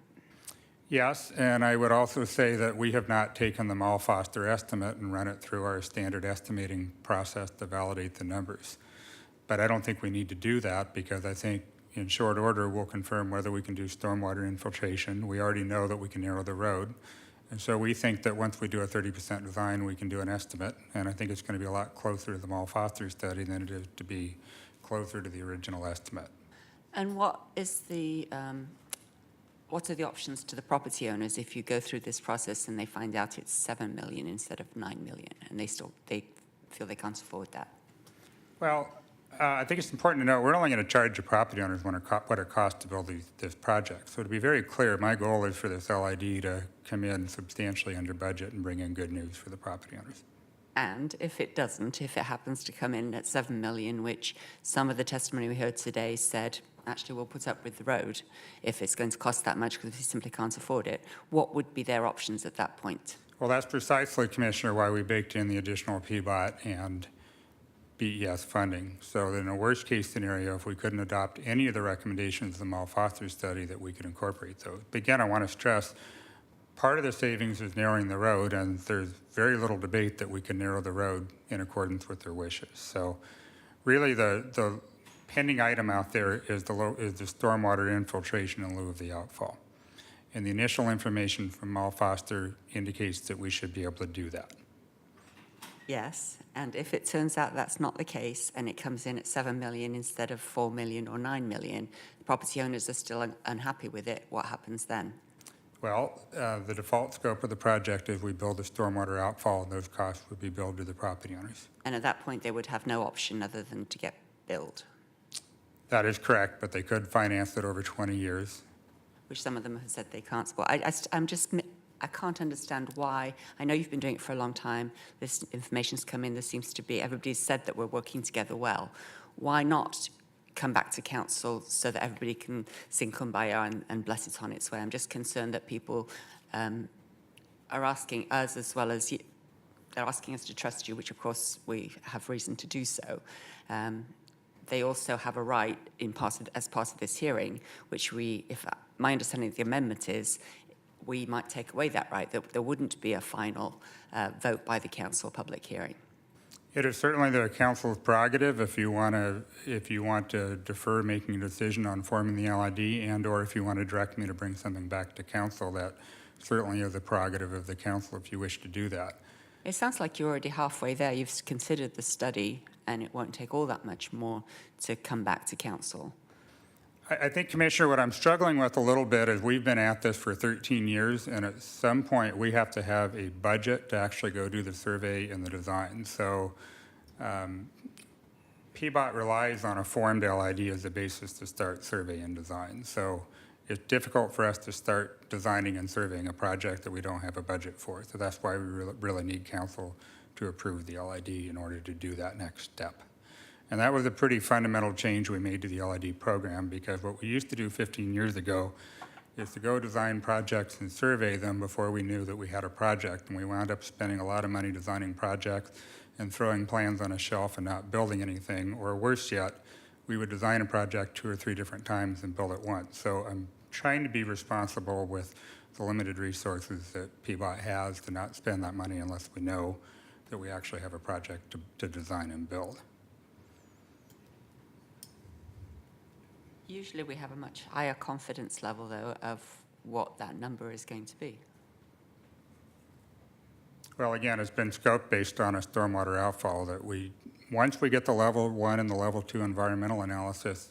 Yes, and I would also say that we have not taken the Mel Foster estimate and run it through our standard estimating process to validate the numbers. But I don't think we need to do that, because I think in short order we'll confirm whether we can do stormwater infiltration. We already know that we can narrow the road. And so we think that once we do a 30% design, we can do an estimate. And I think it's going to be a lot closer to the Mel Foster study than it is to be closer to the original estimate. And what is the what are the options to the property owners if you go through this process and they find out it's 7 million instead of 9 million, and they feel they can't afford that? Well, I think it's important to know we're only going to charge the property owners what it costs to build this project. So to be very clear, my goal is for this LID to come in substantially under budget and bring in good news for the property owners. And if it doesn't, if it happens to come in at 7 million, which some of the testimony we heard today said, actually we'll put up with the road if it's going to cost that much because we simply can't afford it, what would be their options at that point? Well, that's precisely, Commissioner, why we baked in the additional PBOT and BES funding. So that in a worst case scenario, if we couldn't adopt any of the recommendations of the Mel Foster study, that we could incorporate those. But again, I want to stress, part of the savings is narrowing the road, and there's very little debate that we can narrow the road in accordance with their wishes. So really the pending item out there is the stormwater infiltration in lieu of the outfall. And the initial information from Mel Foster indicates that we should be able to do that. Yes, and if it turns out that's not the case and it comes in at 7 million instead of 4 million or 9 million, the property owners are still unhappy with it, what happens then? Well, the default scope of the project is we build a stormwater outfall, and those costs would be billed to the property owners. And at that point, they would have no option other than to get billed? That is correct, but they could finance it over 20 years. Which some of them have said they can't support. I can't understand why. I know you've been doing it for a long time. This information's come in. There seems to be, everybody's said that we're working together well. Why not come back to council so that everybody can sing Kumbaya and bless it on its way? I'm just concerned that people are asking us as well as you. They're asking us to trust you, which of course we have reason to do so. They also have a right as part of this hearing, which my understanding of the amendment is, we might take away that right, that there wouldn't be a final vote by the council public hearing. It is certainly the council's prerogative if you want to defer making a decision on forming the LID, and/or if you want to direct me to bring something back to council. That certainly is the prerogative of the council if you wish to do that. It sounds like you're already halfway there. You've considered the study, and it won't take all that much more to come back to council. I think, Commissioner, what I'm struggling with a little bit is we've been at this for 13 years, and at some point, we have to have a budget to actually go do the survey and the design. So PBOT relies on a formed LID as a basis to start survey and design. So it's difficult for us to start designing and surveying a project that we don't have a budget for. So that's why we really need council to approve the LID in order to do that next step. And that was a pretty fundamental change we made to the LID program, because what we used to do 15 years ago is to go design projects and survey them before we knew that we had a project. And we wound up spending a lot of money designing projects and throwing plans on a shelf and not building anything. Or worse yet, we would design a project 2 or 3 different times and build it once. So I'm trying to be responsible with the limited resources that PBOT has to not spend that money unless we know that we actually have a project to design and build. Usually we have a much higher confidence level, though, of what that number is going to be. Well, again, it's been scoped based on a stormwater outfall that once we get the level 1 and the level 2 environmental analysis,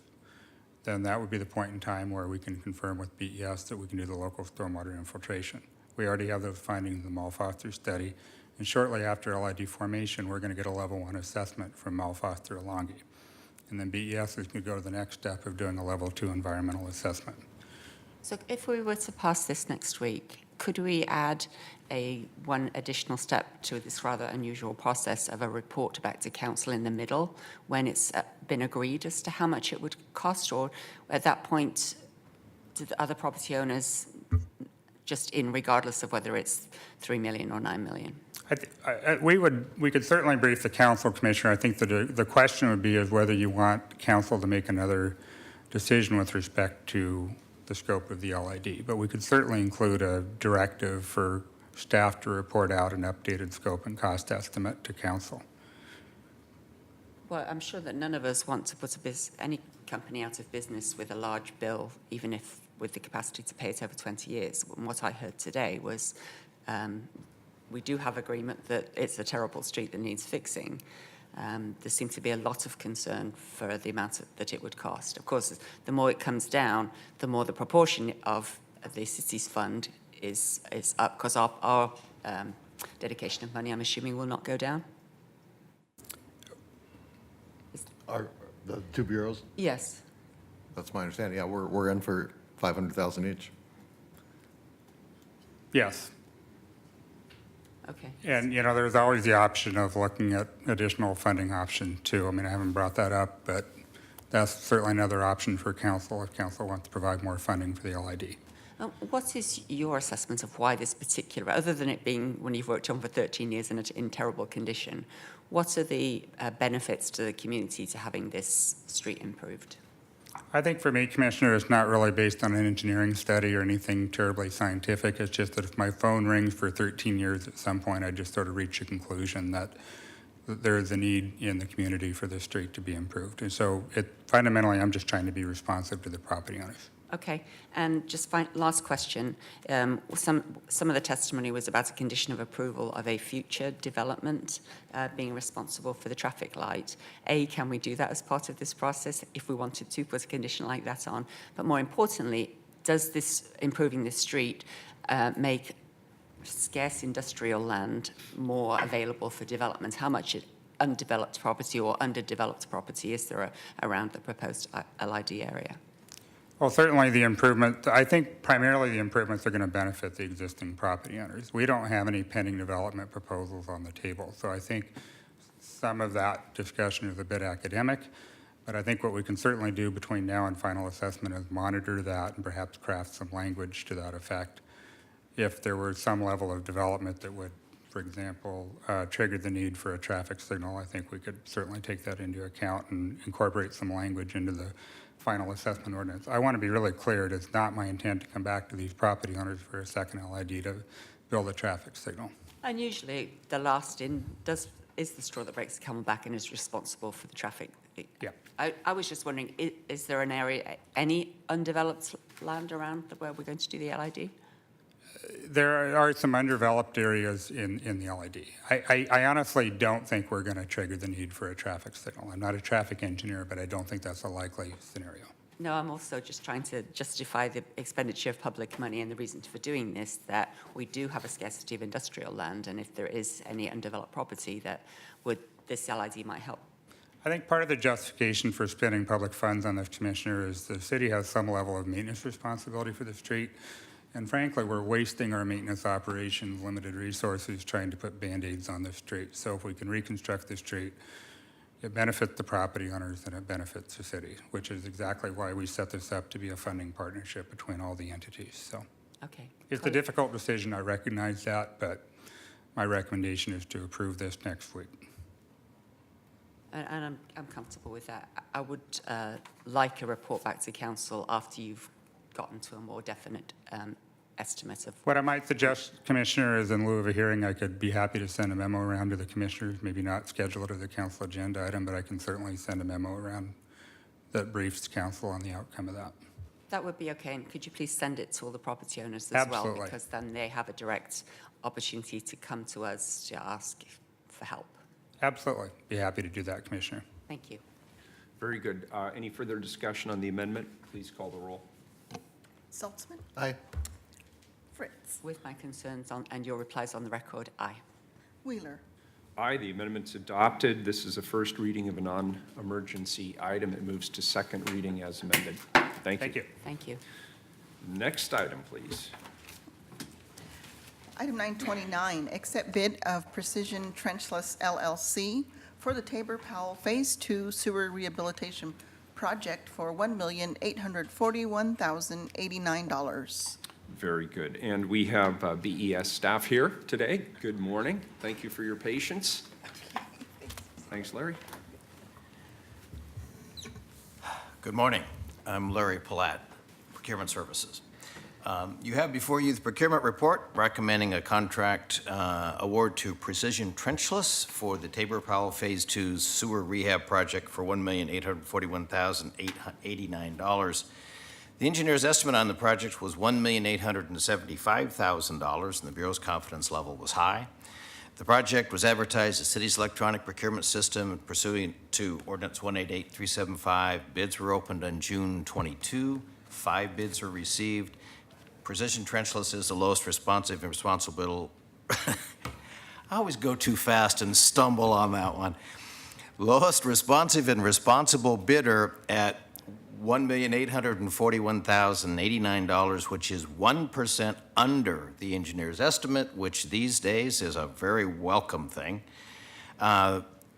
then that would be the point in time where we can confirm with BES that we can do the local stormwater infiltration. We already have those findings in the Mal-Foster study, and shortly after LID formation, we're going to get a level 1 assessment from Mal-Foster Alongi. And then BES is going to go to the next step of doing a level 2 environmental assessment. So if we were to pass this next week, could we add one additional step to this rather unusual process of a report back to council in the middle when it's been agreed as to how much it would cost? Or at that point, do the other property owners just in regardless of whether it's 3 million or 9 million? We could certainly brief the council, Commissioner. I think that the question would be is whether you want council to make another decision with respect to the scope of the LID. But we could certainly include a directive for staff to report out an updated scope and cost estimate to council. Well, I'm sure that none of us want to put any company out of business with a large bill, even if with the capacity to pay it over 20 years. And what I heard today was we do have agreement that it's a terrible street that needs fixing. There seems to be a lot of concern for the amount that it would cost. Of course, the more it comes down, the more the proportion of the city's fund is up, because our dedication of money, I'm assuming, will not go down? The 2 bureaus? Yes. That's my understanding. Yeah, we're in for 500,000 each. Yes. Okay. And, there's always the option of looking at additional funding option too. I mean, I haven't brought that up, but that's certainly another option for council if council wants to provide more funding for the LID. What is your assessment of why this particular, other than it being when you've worked on for 13 years and in terrible condition, what are the benefits to the community to having this street improved? I think for me, Commissioner, it's not really based on an engineering study or anything terribly scientific. It's just that if my phone rings for 13 years, at some point I just sort of reach a conclusion that there is a need in the community for this street to be improved. And so fundamentally, I'm just trying to be responsive to the property owners. Okay, and just last question. Some of the testimony was about a condition of approval of a future development being responsible for the traffic light. Can we do that as part of this process if we wanted to put a condition like that on? But more importantly, does this improving the street make scarce industrial land more available for development? How much undeveloped property or underdeveloped property is there around the proposed LID area? Well, certainly the improvement, I think primarily the improvements are going to benefit the existing property owners. We don't have any pending development proposals on the table. So I think some of that discussion is a bit academic, but I think what we can certainly do between now and final assessment is monitor that and perhaps craft some language to that effect. If there were some level of development that would, for example, trigger the need for a traffic signal, I think we could certainly take that into account and incorporate some language into the final assessment ordinance. I want to be really clear, it is not my intent to come back to these property owners for a second LID to build a traffic signal. And usually the last in is the straw that breaks the camel back and is responsible for the traffic. Yeah. I was just wondering, is there an area, any undeveloped land around where we're going to do the LID? There are some undeveloped areas in the LID. I honestly don't think we're going to trigger the need for a traffic signal. I'm not a traffic engineer, but I don't think that's a likely scenario. No, I'm also just trying to justify the expenditure of public money, and the reason for doing this, that we do have a scarcity of industrial land, and if there is any undeveloped property, that would this LID might help. I think part of the justification for spending public funds on this, Commissioner, is the city has some level of maintenance responsibility for the street. And frankly, we're wasting our maintenance operations, limited resources, trying to put Band-Aids on the street. So if we can reconstruct the street, it benefits the property owners and it benefits the city, which is exactly why we set this up to be a funding partnership between all the entities. So Okay. it's a difficult decision, I recognize that, but my recommendation is to approve this next week. And I'm comfortable with that. I would like a report back to council after you've gotten to a more definite estimate of. What I might suggest, Commissioner, is in lieu of a hearing, I could be happy to send a memo around to the commissioners, maybe not schedule it as a council agenda item, but I can certainly send a memo around that briefs council on the outcome of that. That would be okay. And could you please send it to all the property owners as well? Absolutely. Because then they have a direct opportunity to come to us to ask for help. Absolutely. Be happy to do that, Commissioner. Thank you. Very good. Any further discussion on the amendment? Please call the roll. Saltzman, Aye. Fritz, With my concerns on, and your replies on the record, aye. Wheeler. Aye, the amendment's adopted. This is a first reading of a non-emergency item. It moves to second reading as amended. Thank you. Thank you. Next item, please. Item 929, accept bid of Precision Trenchless LLC for the Tabor Powell Phase 2 Sewer Rehabilitation Project for $1,841,089. Very good. And we have BES staff here today. Good morning. Thank you for your patience. Thanks, Larry. Good morning. I'm Larry Palat, Procurement Services. You have before you the procurement report recommending a contract award to Precision Trenchless for the Tabor Powell Phase 2 Sewer Rehab Project for $1,841,089. The engineer's estimate on the project was $1,875,000, and the Bureau's confidence level was high. The project was advertised as city's electronic procurement system pursuant to Ordinance 188375. Bids were opened on June 22. 5 bids were received. Precision Trenchless is the lowest responsive and responsible. I always go too fast and stumble on that one. Lowest responsive and responsible bidder at $1,841,089, which is 1% under the engineer's estimate, which these days is a very welcome thing.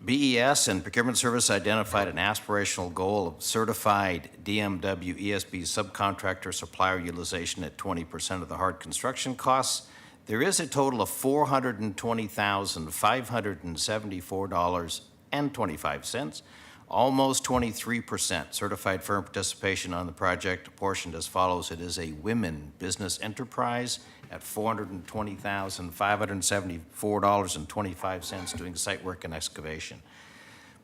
BES and Procurement Service identified an aspirational goal of certified DMW ESB subcontractor supplier utilization at 20% of the hard construction costs. There is a total of $420,574.25, almost 23% certified firm participation on the project, apportioned as follows. It is a women business enterprise at $420,574.25 doing site work and excavation.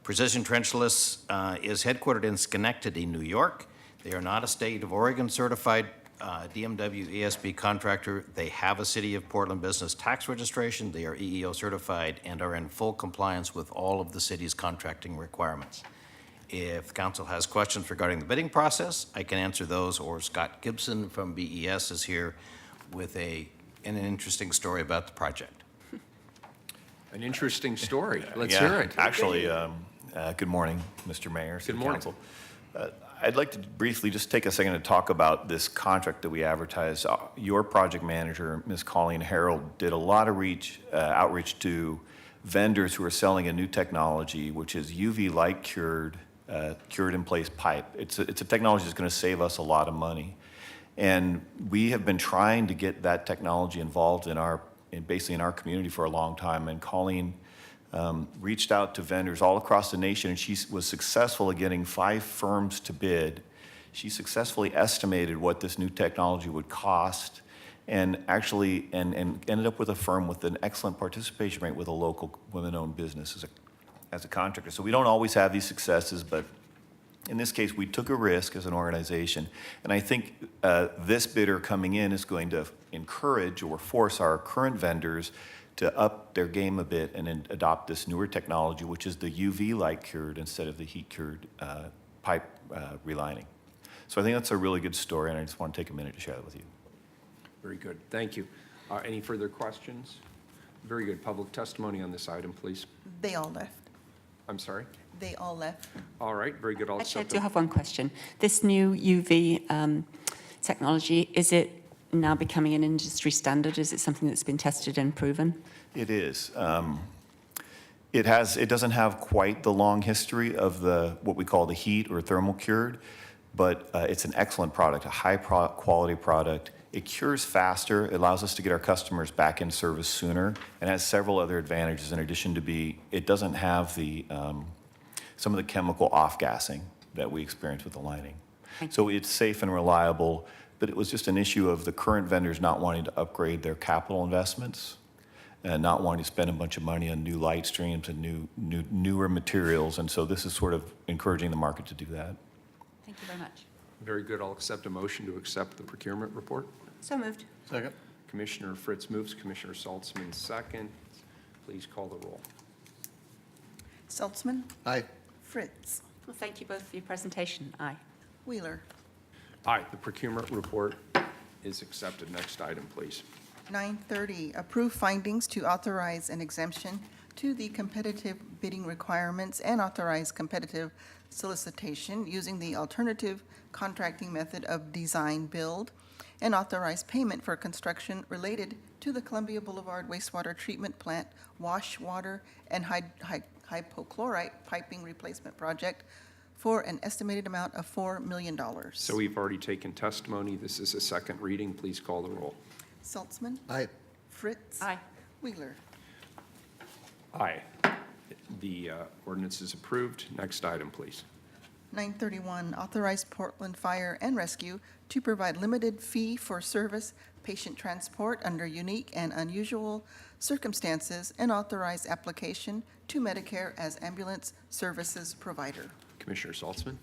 Precision Trenchless is headquartered in Schenectady, New York. They are not a state of Oregon certified DMW ESB contractor. They have a City of Portland business tax registration. They are EEO certified and are in full compliance with all of the city's contracting requirements. If council has questions regarding the bidding process, I can answer those, or Scott Gibson from BES is here with an interesting story about the project. An interesting story. Let's Yeah, hear it. Actually, good morning, Mr. Mayor, City Council. I'd like to briefly just take a second to talk about this contract that we advertised. Your project manager, Ms. Colleen Harold, did a lot of outreach to vendors who are selling a new technology, which is UV light cured in place pipe. It's a technology that's going to save us a lot of money. And we have been trying to get that technology involved basically in our community for a long time. And Colleen reached out to vendors all across the nation, and she was successful at getting 5 firms to bid. She successfully estimated what this new technology would cost, and actually ended up with a firm with an excellent participation rate with a local women-owned business as a contractor. So we don't always have these successes, but in this case, we took a risk as an organization, and I think this bidder coming in is going to encourage or force our current vendors to up their game a bit and adopt this newer technology, which is the UV light cured instead of the heat cured pipe relining. So I think that's a really good story, and I just want to take a minute to share that with you. Very good. Thank you. Any further questions? Very good. Public testimony on this item, please. They all left. I'm sorry? They all left. All right, very good. I'll Actually, I accept do the- have one question. This new UV technology, is it now becoming an industry standard? Is it something that's been tested and proven? It is. It doesn't have quite the long history of what we call the heat or thermal cured, but it's an excellent product, a high-quality product. It cures faster, it allows us to get our customers back in service sooner, and has several other advantages in addition to it doesn't have some of the chemical off-gassing that we experience with the lining. So it's safe and reliable, but it was just an issue of the current vendors not wanting to upgrade their capital investments and not wanting to spend a bunch of money on new light streams and newer materials, and so this is sort of encouraging the market to do that. Thank you very much. Very good. I'll accept a motion to accept the procurement report. So moved. Second. Commissioner Fritz moves, Commissioner Saltzman second. Please call the roll. Saltzman, Aye. Fritz, Well, thank you both for your presentation. Aye. Wheeler. Aye, the procurement report is accepted. Next item, please. 9:30, approve findings to authorize an exemption to the competitive bidding requirements and authorize competitive solicitation using the alternative contracting method of design build, and authorize payment for construction related to the Columbia Boulevard wastewater treatment plant wash water and hypochlorite piping replacement project for an estimated amount of $4 million. So we've already taken testimony. This is a second reading. Please call the roll. Saltzman, Aye. Fritz. Aye. Wheeler. Aye. The ordinance is approved. Next item, please. 9:31, authorize Portland Fire and Rescue to provide limited fee-for-service patient transport under unique and unusual circumstances and authorize application to Medicare as ambulance services provider. Commissioner Saltzman.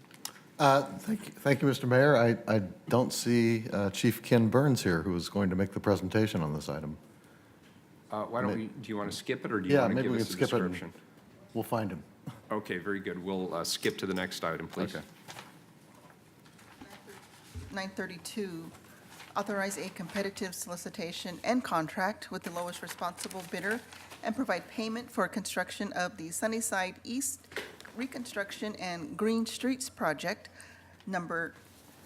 Thank you, Mr. Mayor. I don't see Chief Ken Burns here, who is going to make the presentation on this item. Why don't we, do you want to skip it, or do you want to maybe give we us can a skip it. description? We'll find him. Okay, very good. We'll skip to the next item, please. Okay. 9:32, authorize a competitive solicitation and contract with the lowest responsible bidder and provide payment for construction of the Sunnyside East Reconstruction and Green Streets Project, number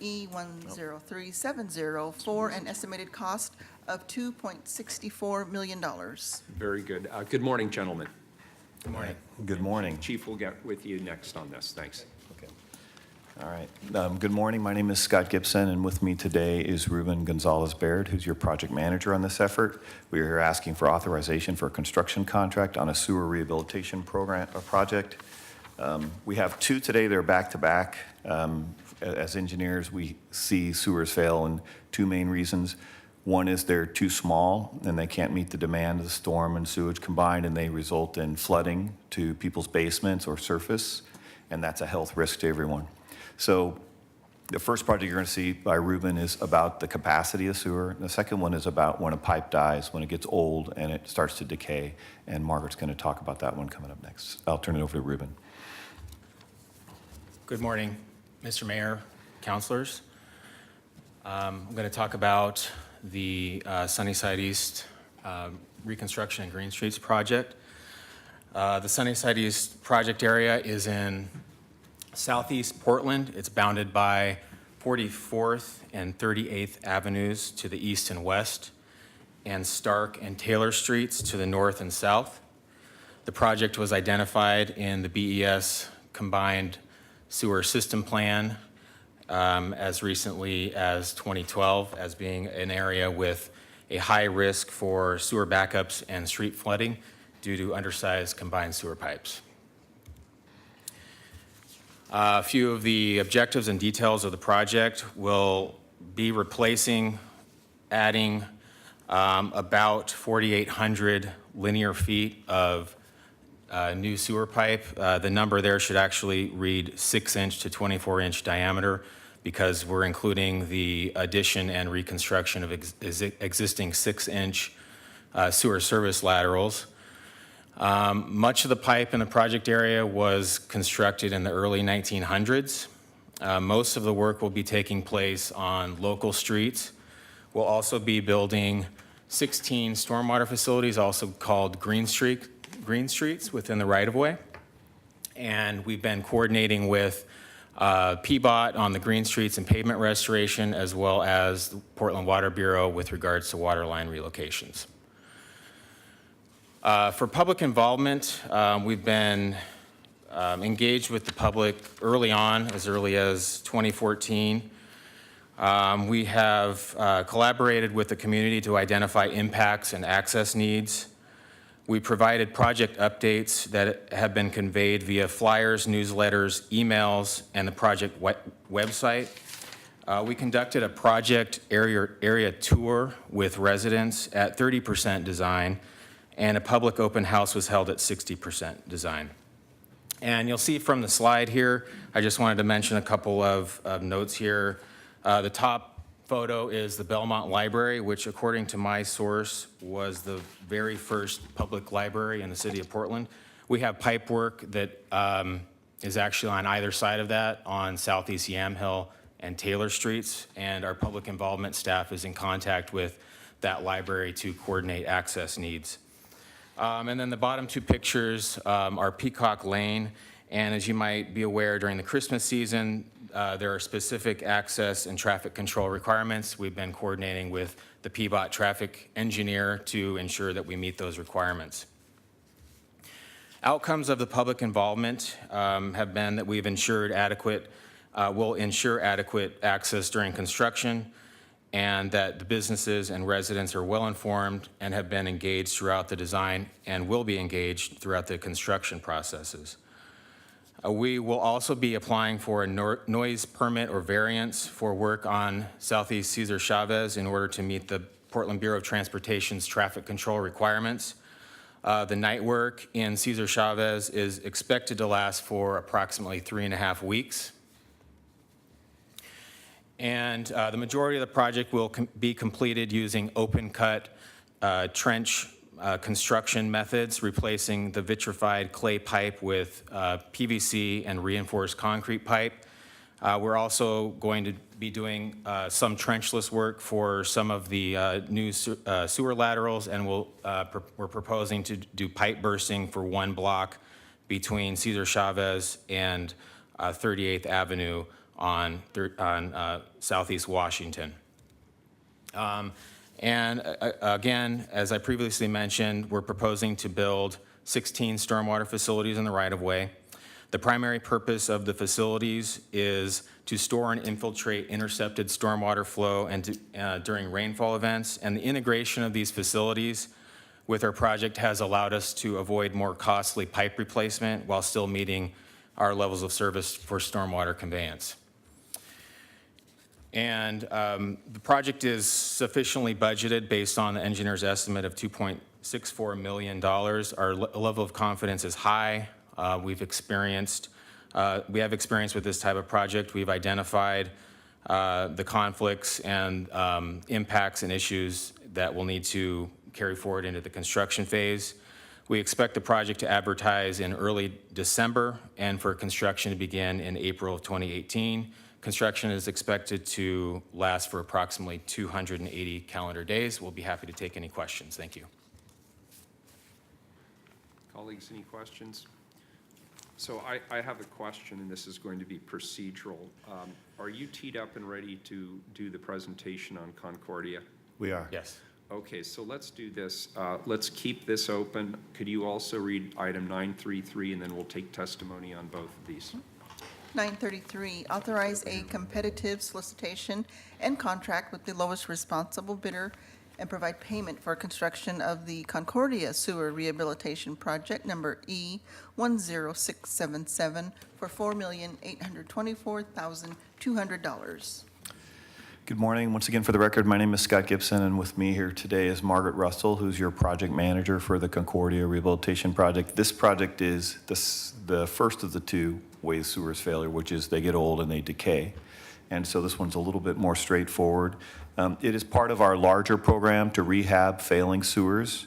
E10370, for an estimated cost of $2.64 million. Very good. Good morning, gentlemen. Good morning. Good morning. Chief will get with you next on this. Thanks. Okay. All right. Good morning. My name is Scott Gibson, and with me today is Ruben Gonzalez-Baird, who's your project manager on this effort. We are here asking for authorization for a construction contract on a sewer rehabilitation program or project. We have two today. They're back-to-back. As engineers, we see sewers fail in two main reasons. One is they're too small and they can't meet the demand of the storm and sewage combined, and they result in flooding to people's basements or surface, and that's a health risk to everyone. So the first project you're going to see by Ruben is about the capacity of sewer. The second one is about when a pipe dies, when it gets old and it starts to decay, and Margaret's going to talk about that one coming up next. I'll turn it over to Ruben. Good morning, Mr. Mayor, councilors. I'm going to talk about the Sunnyside East Reconstruction and Green Streets project. The Sunnyside East project area is in southeast Portland. It's bounded by 44th and 38th Avenues to the east and west, and Stark and Taylor Streets to the north and south. The project was identified in the BES Combined Sewer System Plan as recently as 2012 as being an area with a high risk for sewer backups and street flooding due to undersized combined sewer pipes. A few of the objectives and details of the project will be replacing, adding about 4,800 linear feet of new sewer pipe. The number there should actually read 6-inch to 24-inch diameter because we're including the addition and reconstruction of existing 6-inch sewer service laterals. Much of the pipe in the project area was constructed in the early 1900s. Most of the work will be taking place on local streets. We'll also be building 16 stormwater facilities, also called green streets within the right-of-way. And we've been coordinating with PBOT on the green streets and pavement restoration, as well as the Portland Water Bureau with regards to water line relocations. For public involvement, we've been engaged with the public early on, as early as 2014. We have collaborated with the community to identify impacts and access needs. We provided project updates that have been conveyed via flyers, newsletters, emails, and the project website. We conducted a project area tour with residents at 30% design, and a public open house was held at 60% design. And you'll see from the slide here, I just wanted to mention a couple of notes here. The top photo is the Belmont Library, which according to my source was the very first public library in the city of Portland. We have pipe work that is actually on either side of that on Southeast Yamhill and Taylor Streets, and our public involvement staff is in contact with that library to coordinate access needs. And then the bottom two pictures are Peacock Lane, and as you might be aware, during the Christmas season, there are specific access and traffic control requirements. We've been coordinating with the PBOT traffic engineer to ensure that we meet those requirements. Outcomes of the public involvement have been that we've ensured will ensure adequate access during construction, and that the businesses and residents are well informed and have been engaged throughout the design and will be engaged throughout the construction processes. We will also be applying for a noise permit or variance for work on Southeast Cesar Chavez in order to meet the Portland Bureau of Transportation's traffic control requirements. The night work in Cesar Chavez is expected to last for approximately 3.5 weeks. And the majority of the project will be completed using open cut trench construction methods, replacing the vitrified clay pipe with PVC and reinforced concrete pipe. We're also going to be doing some trenchless work for some of the new sewer laterals, and we're proposing to do pipe bursting for one block between Cesar Chavez and 38th Avenue on Southeast Washington. And again, as I previously mentioned, we're proposing to build 16 stormwater facilities in the right-of-way. The primary purpose of the facilities is to store and infiltrate intercepted stormwater flow and during rainfall events. And the integration of these facilities with our project has allowed us to avoid more costly pipe replacement while still meeting our levels of service for stormwater conveyance. And the project is sufficiently budgeted based on the engineer's estimate of $2.64 million. Our level of confidence is high. We have experience with this type of project. We've identified the conflicts and impacts and issues that will need to carry forward into the construction phase. We expect the project to advertise in early December and for construction to begin in April of 2018. Construction is expected to last for approximately 280 calendar days. We'll be happy to take any questions. Thank you. Colleagues, any questions? So I have a question, and this is going to be procedural. Are you teed up and ready to do the presentation on Concordia? We are. Yes. Okay, so let's do this. Let's keep this open. Could you also read item 933, and then we'll take testimony on both of these. 933, authorize a competitive solicitation and contract with the lowest responsible bidder and provide payment for construction of the Concordia Sewer Rehabilitation Project number E10677 for $4,824,200. Good morning. Once again, for the record, my name is Scott Gibson, and with me here today is Margaret Russell, who's your project manager for the Concordia Rehabilitation Project. This project is the first of the two ways sewers failure, which is they get old and they decay. And so this one's a little bit more straightforward. It is part of our larger program to rehab failing sewers,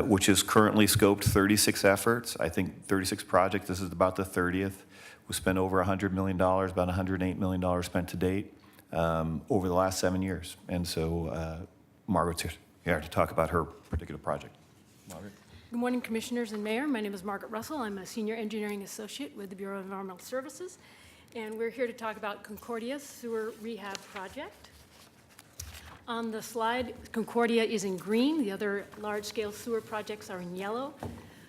which is currently scoped 36 efforts. I think 36 projects. This is about the 30th. We spent over $100 million, about $108 million spent to date over the last 7 years. And so Margaret's here to talk about her particular project. Margaret? Good morning, Commissioners and Mayor. My name is Margaret Russell. I'm a Senior Engineering Associate with the Bureau of Environmental Services, and we're here to talk about Concordia Sewer Rehab Project. On the slide, Concordia is in green. The other large-scale sewer projects are in yellow.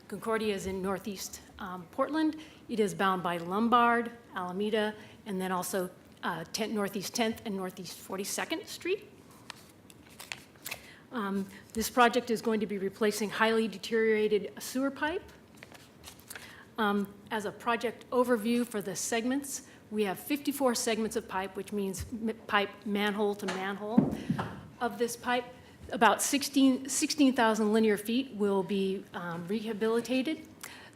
Concordia is in northeast Portland. It is bound by Lombard, Alameda, and then also Northeast 10th and Northeast 42nd Street. This project is going to be replacing highly deteriorated sewer pipe. As a project overview for the segments, we have 54 segments of pipe, which means pipe manhole to manhole. Of this pipe, about 16,000 linear feet will be rehabilitated.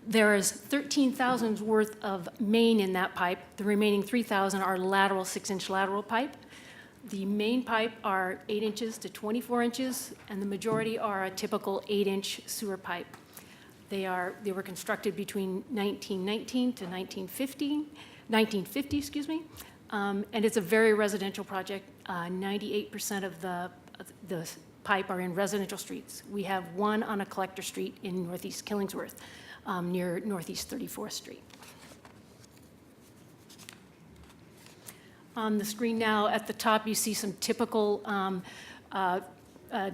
There is 13,000 worth of main in that pipe. The remaining 3,000 are lateral, 6-inch lateral pipe. The main pipe are 8 inches to 24 inches, and the majority are a typical 8-inch sewer pipe. They were constructed between 1919 to 1950, excuse me, and it's a very residential project. 98% of the pipe are in residential streets. We have one on a collector street in Northeast Killingsworth, near Northeast 34th Street. On the screen now, at the top, you see some typical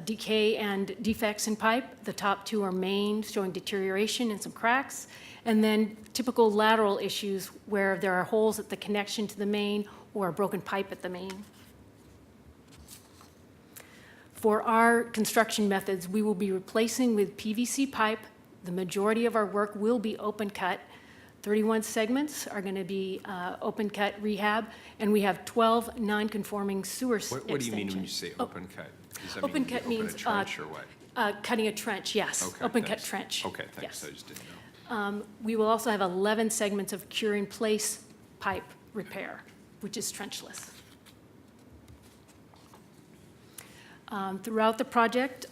decay and defects in pipe. The top two are main, showing deterioration and some cracks, and then typical lateral issues where there are holes at the connection to the main or a broken pipe at the main. For our construction methods, we will be replacing with PVC pipe. The majority of our work will be open cut. 31 segments are going to be open cut rehab, and we have 12 non-conforming sewer extensions. What do you mean when you say open cut? Does that Open mean you cut means open a trench or what? cutting a trench, yes. Okay, Open cut thanks. trench. Okay, thanks. Yes. I just didn't know. We will also have 11 segments of cure-in-place pipe repair, which is trenchless. Throughout the project,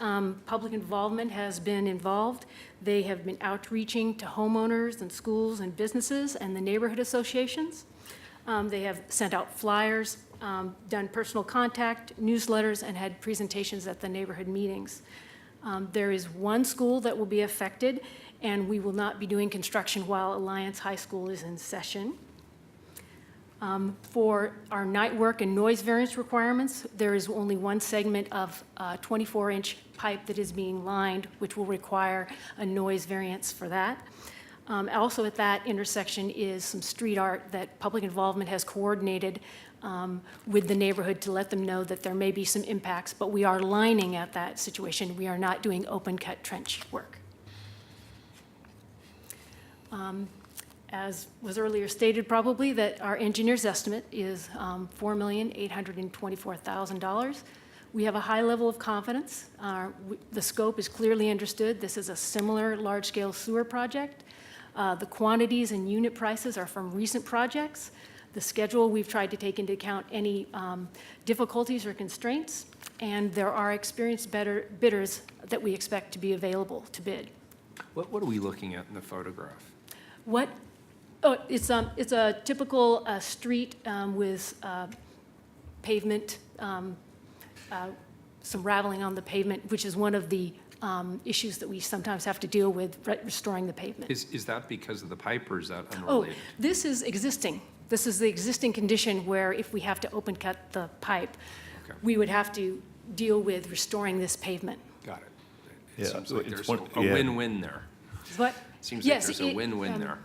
public involvement has been involved. They have been outreaching to homeowners and schools and businesses and the neighborhood associations. They have sent out flyers, done personal contact, newsletters, and had presentations at the neighborhood meetings. There is one school that will be affected, and we will not be doing construction while Alliance High School is in session. For our night work and noise variance requirements, there is only one segment of 24-inch pipe that is being lined, which will require a noise variance for that. Also at that intersection is some street art that public involvement has coordinated with the neighborhood to let them know that there may be some impacts, but we are lining at that situation. We are not doing open cut trench work. As was earlier stated probably, that our engineer's estimate is $4,824,000. We have a high level of confidence. The scope is clearly understood. This is a similar large-scale sewer project. The quantities and unit prices are from recent projects. The schedule, we've tried to take into account any difficulties or constraints, and there are experienced bidders that we expect to be available to bid. What are we looking at in the photograph? What? Oh, it's a typical street with pavement, some raveling on the pavement, which is one of the issues that we sometimes have to deal with restoring the pavement. Is that because of the pipe, or is that Oh, unrelated? this is existing. This is the existing condition where if we have to open cut the pipe, Okay. we would have to deal with restoring this pavement. Got it. Yeah, It seems like it's there's one- a yeah. win-win there. What? Seems like Yes, there's a win-win um, there.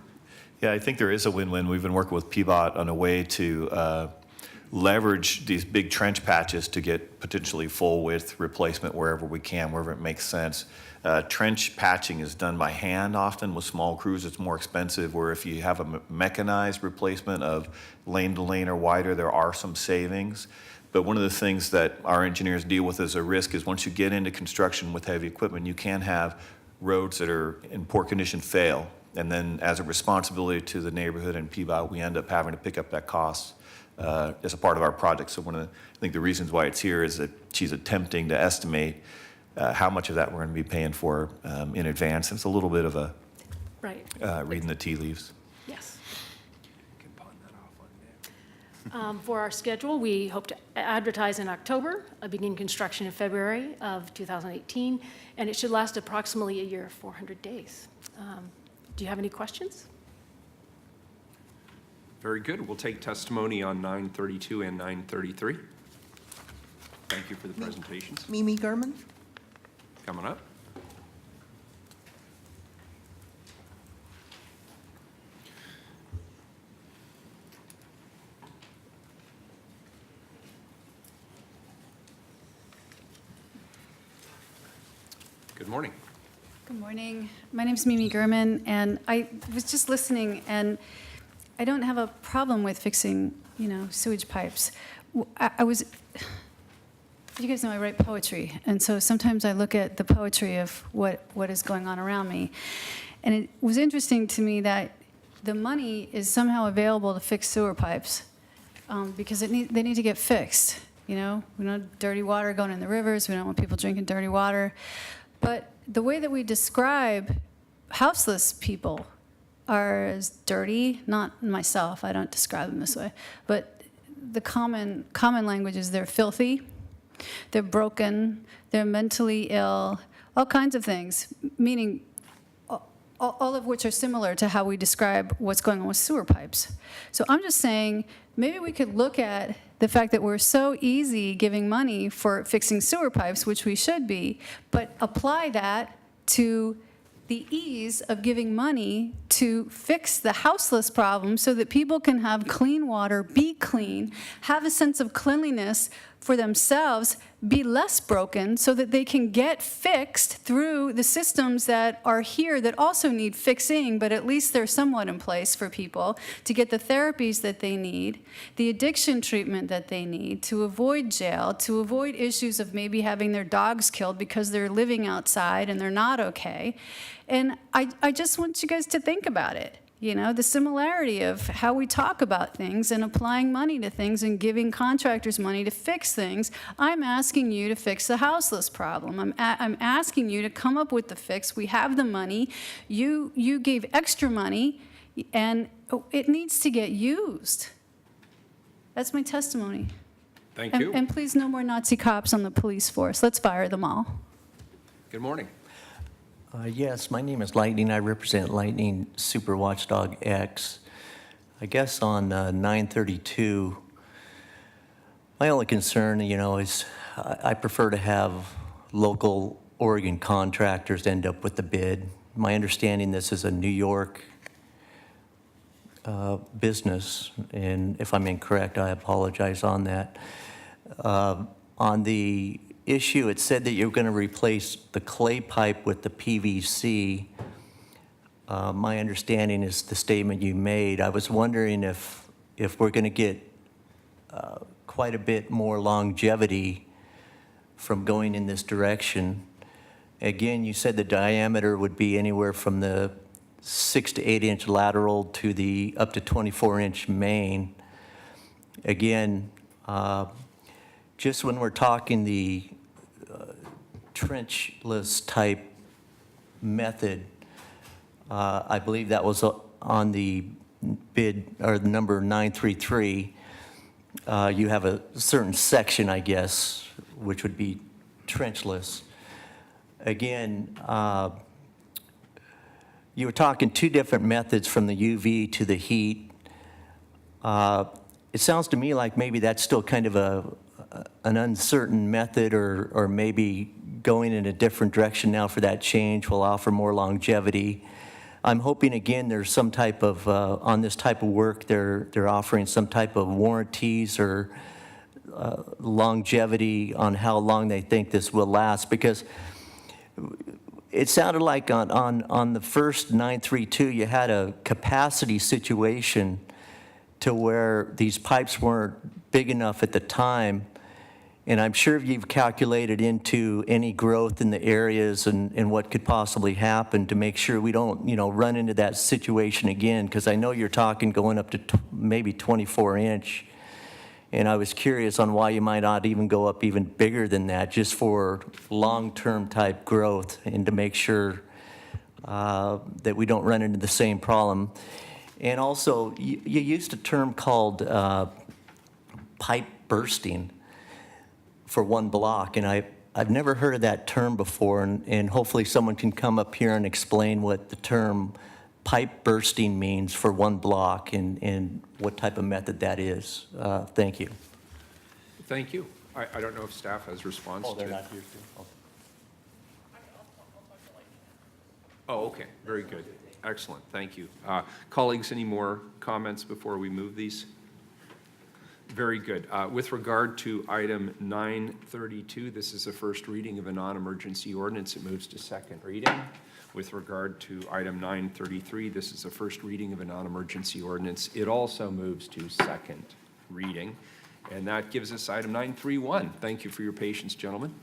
Yeah, I think there is a win-win. We've been working with PBOT on a way to leverage these big trench patches to get potentially full-width replacement wherever we can, wherever it makes sense. Trench patching is done by hand often with small crews. It's more expensive, where if you have a mechanized replacement of lane to lane or wider, there are some savings. But one of the things that our engineers deal with as a risk is once you get into construction with heavy equipment, you can have roads that are in poor condition fail. And then as a responsibility to the neighborhood and PBOT, we end up having to pick up that cost as a part of our project. So I think the reasons why it's here is that she's attempting to estimate how much of that we're going to be paying for in advance. It's a little bit of a Right. reading the tea leaves. Yes. For our schedule, we hope to advertise in October, begin construction in February of 2018, and it should last approximately a year, 400 days. Do you have any questions? Very good. We'll take testimony on 932 and 933. Thank you for the presentations. Mimi Gurman. Coming up. Good morning. Good morning. My name's Mimi Gurman, and I was just listening, and I don't have a problem with fixing, sewage pipes. I was, you guys know I write poetry, and so sometimes I look at the poetry of what is going on around me. And it was interesting to me that the money is somehow available to fix sewer pipes because they need to get fixed. We don't want dirty water going in the rivers. We don't want people drinking dirty water. But the way that we describe houseless people are as dirty, not myself, I don't describe them this way, but the common language is they're filthy, they're broken, they're mentally ill, all kinds of things, meaning all of which are similar to how we describe what's going on with sewer pipes. So I'm just saying, maybe we could look at the fact that we're so easy giving money for fixing sewer pipes, which we should be, but apply that to the ease of giving money to fix the houseless problem so that people can have clean water, be clean, have a sense of cleanliness for themselves, be less broken so that they can get fixed through the systems that are here that also need fixing, but at least they're somewhat in place for people to get the therapies that they need, the addiction treatment that they need, to avoid jail, to avoid issues of maybe having their dogs killed because they're living outside and they're not okay. And I just want you guys to think about it. The similarity of how we talk about things and applying money to things and giving contractors money to fix things. I'm asking you to fix the houseless problem. I'm asking you to come up with the fix. We have the money. You gave extra money, and it needs to get used. That's my testimony. Thank you. And please, no more Nazi cops on the police force. Let's fire them all. Good morning. Yes, my name is Lightning. I represent Lightning Super Watchdog X. I guess on 932, my only concern, is I prefer to have local Oregon contractors end up with the bid. My understanding, this is a New York business, and if I'm incorrect, I apologize on that. On the issue, it said that you're going to replace the clay pipe with the PVC. My understanding is the statement you made. I was wondering if we're going to get quite a bit more longevity from going in this direction. Again, you said the diameter would be anywhere from the 6 to 8 inch lateral to the up to 24-inch main. Again, just when we're talking the trenchless type method, I believe that was on the bid, or the number 933. You have a certain section, I guess, which would be trenchless. Again, you were talking two different methods, from the UV to the heat. It sounds to me like maybe that's still kind of an uncertain method, or maybe going in a different direction now for that change will offer more longevity. I'm hoping, again, there's some type of, on this type of work, they're offering some type of warranties or longevity on how long they think this will last, because it sounded like on the first 932, you had a capacity situation to where these pipes weren't big enough at the time. And I'm sure you've calculated into any growth in the areas and what could possibly happen to make sure we don't, run into that situation again, because I know you're talking going up to maybe 24-inch. And I was curious on why you might not even go up even bigger than that, just for long-term type growth, and to make sure that we don't run into the same problem. And also, you used a term called pipe bursting for one block, and I've never heard of that term before, and hopefully someone can come up here and explain what the term pipe bursting means for one block and what type of method that is. Thank you. Thank you. I don't know if staff has response to. Oh, they're not here too. Oh, okay, very good. Excellent, thank you. Colleagues, any more comments before we move these? Very good. With regard to item 932, this is a first reading of a non-emergency ordinance. It moves to second reading. With regard to item 933, this is a first reading of a non-emergency ordinance. It also moves to second reading. And that gives us item 931. Thank you for your patience, gentlemen.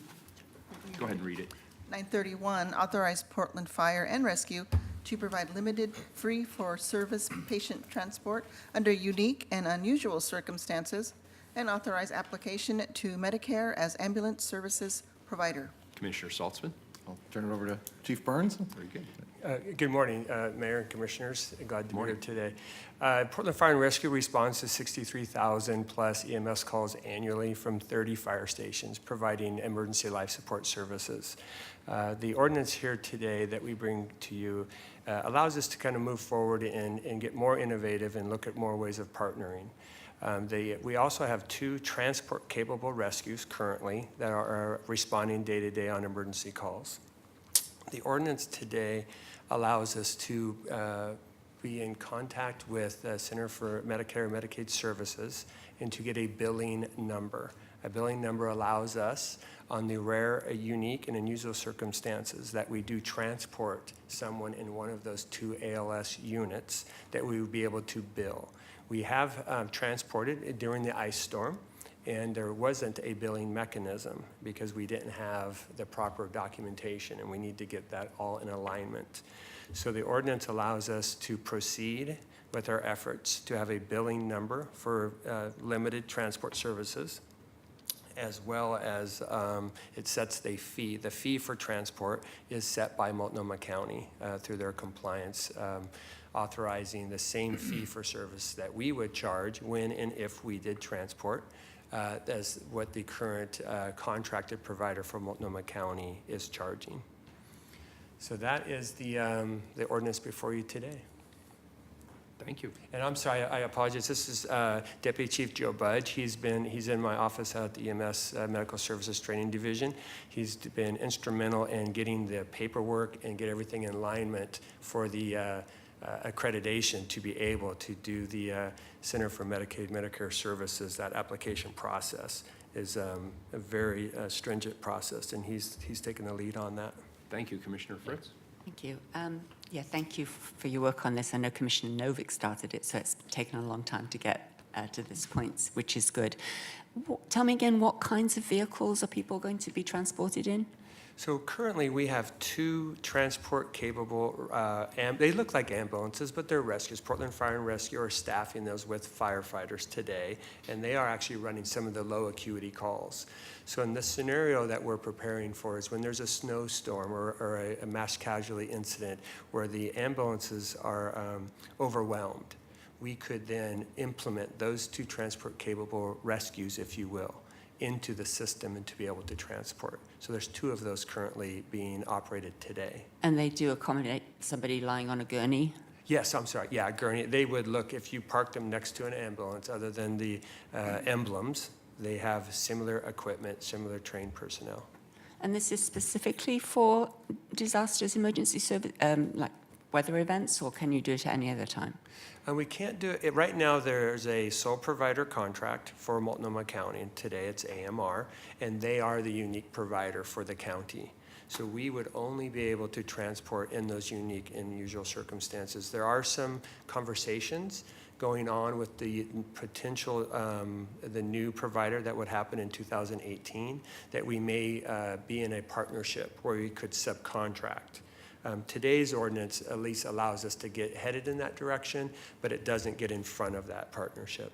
Go ahead and read it. 931, authorize Portland Fire and Rescue to provide limited, free-for-service patient transport under unique and unusual circumstances, and authorize application to Medicare as ambulance services provider. Commissioner Saltzman. I'll turn it over to Chief Burns. Very good. Good morning, Mayor and Commissioners. Glad to be here today. Portland Fire and Rescue responds to 63,000 plus EMS calls annually from 30 fire stations, providing emergency life support services. The ordinance here today that we bring to you allows us to kind of move forward and get more innovative and look at more ways of partnering. We also have 2 transport-capable rescues currently that are responding day-to-day on emergency calls. The ordinance today allows us to be in contact with the Center for Medicare and Medicaid Services and to get a billing number. A billing number allows us, on the rare, unique, and unusual circumstances that we do transport someone in one of those 2 ALS units, that we would be able to bill. We have transported during the ice storm, and there wasn't a billing mechanism because we didn't have the proper documentation, and we need to get that all in alignment. So the ordinance allows us to proceed with our efforts to have a billing number for limited transport services, as well as it sets the fee. The fee for transport is set by Multnomah County through their compliance, authorizing the same fee for service that we would charge when and if we did transport as what the current contracted provider for Multnomah County is charging. So that is the ordinance before you today. Thank you. And I'm sorry, I apologize. This is Deputy Chief Joe Budge. He's in my office at the EMS Medical Services Training Division. He's been instrumental in getting the paperwork and get everything in alignment for the accreditation to be able to do the Center for Medicaid Medicare Services. That application process is a very stringent process, and he's taken the lead on that. Thank you, Commissioner Fritz. Thank you. Yeah, thank you for your work on this. I know Commissioner Novick started it, so it's taken a long time to get to this point, which is good. Tell me again, what kinds of vehicles are people going to be transported in? So currently, we have 2 transport-capable, they look like ambulances, but they're rescues. Portland Fire and Rescue are staffing those with firefighters today, and they are actually running some of the low-acuity calls. So in this scenario that we're preparing for is when there's a snowstorm or a mass casualty incident where the ambulances are overwhelmed, we could then implement those 2 transport-capable rescues, if you will, into the system and to be able to transport. So there's 2 of those currently being operated today. And they do accommodate somebody lying on a gurney? Yes, I'm sorry. Yeah, gurney. They would look, if you park them next to an ambulance, other than the emblems, they have similar equipment, similar trained personnel. And this is specifically for disasters, emergency service, like weather events, or can you do it at any other time? And we can't do it. Right now, there's a sole provider contract for Multnomah County. Today, it's AMR, and they are the unique provider for the county. So we would only be able to transport in those unique and unusual circumstances. There are some conversations going on with the potential, the new provider that would happen in 2018, that we may be in a partnership where we could subcontract. Today's ordinance at least allows us to get headed in that direction, but it doesn't get in front of that partnership.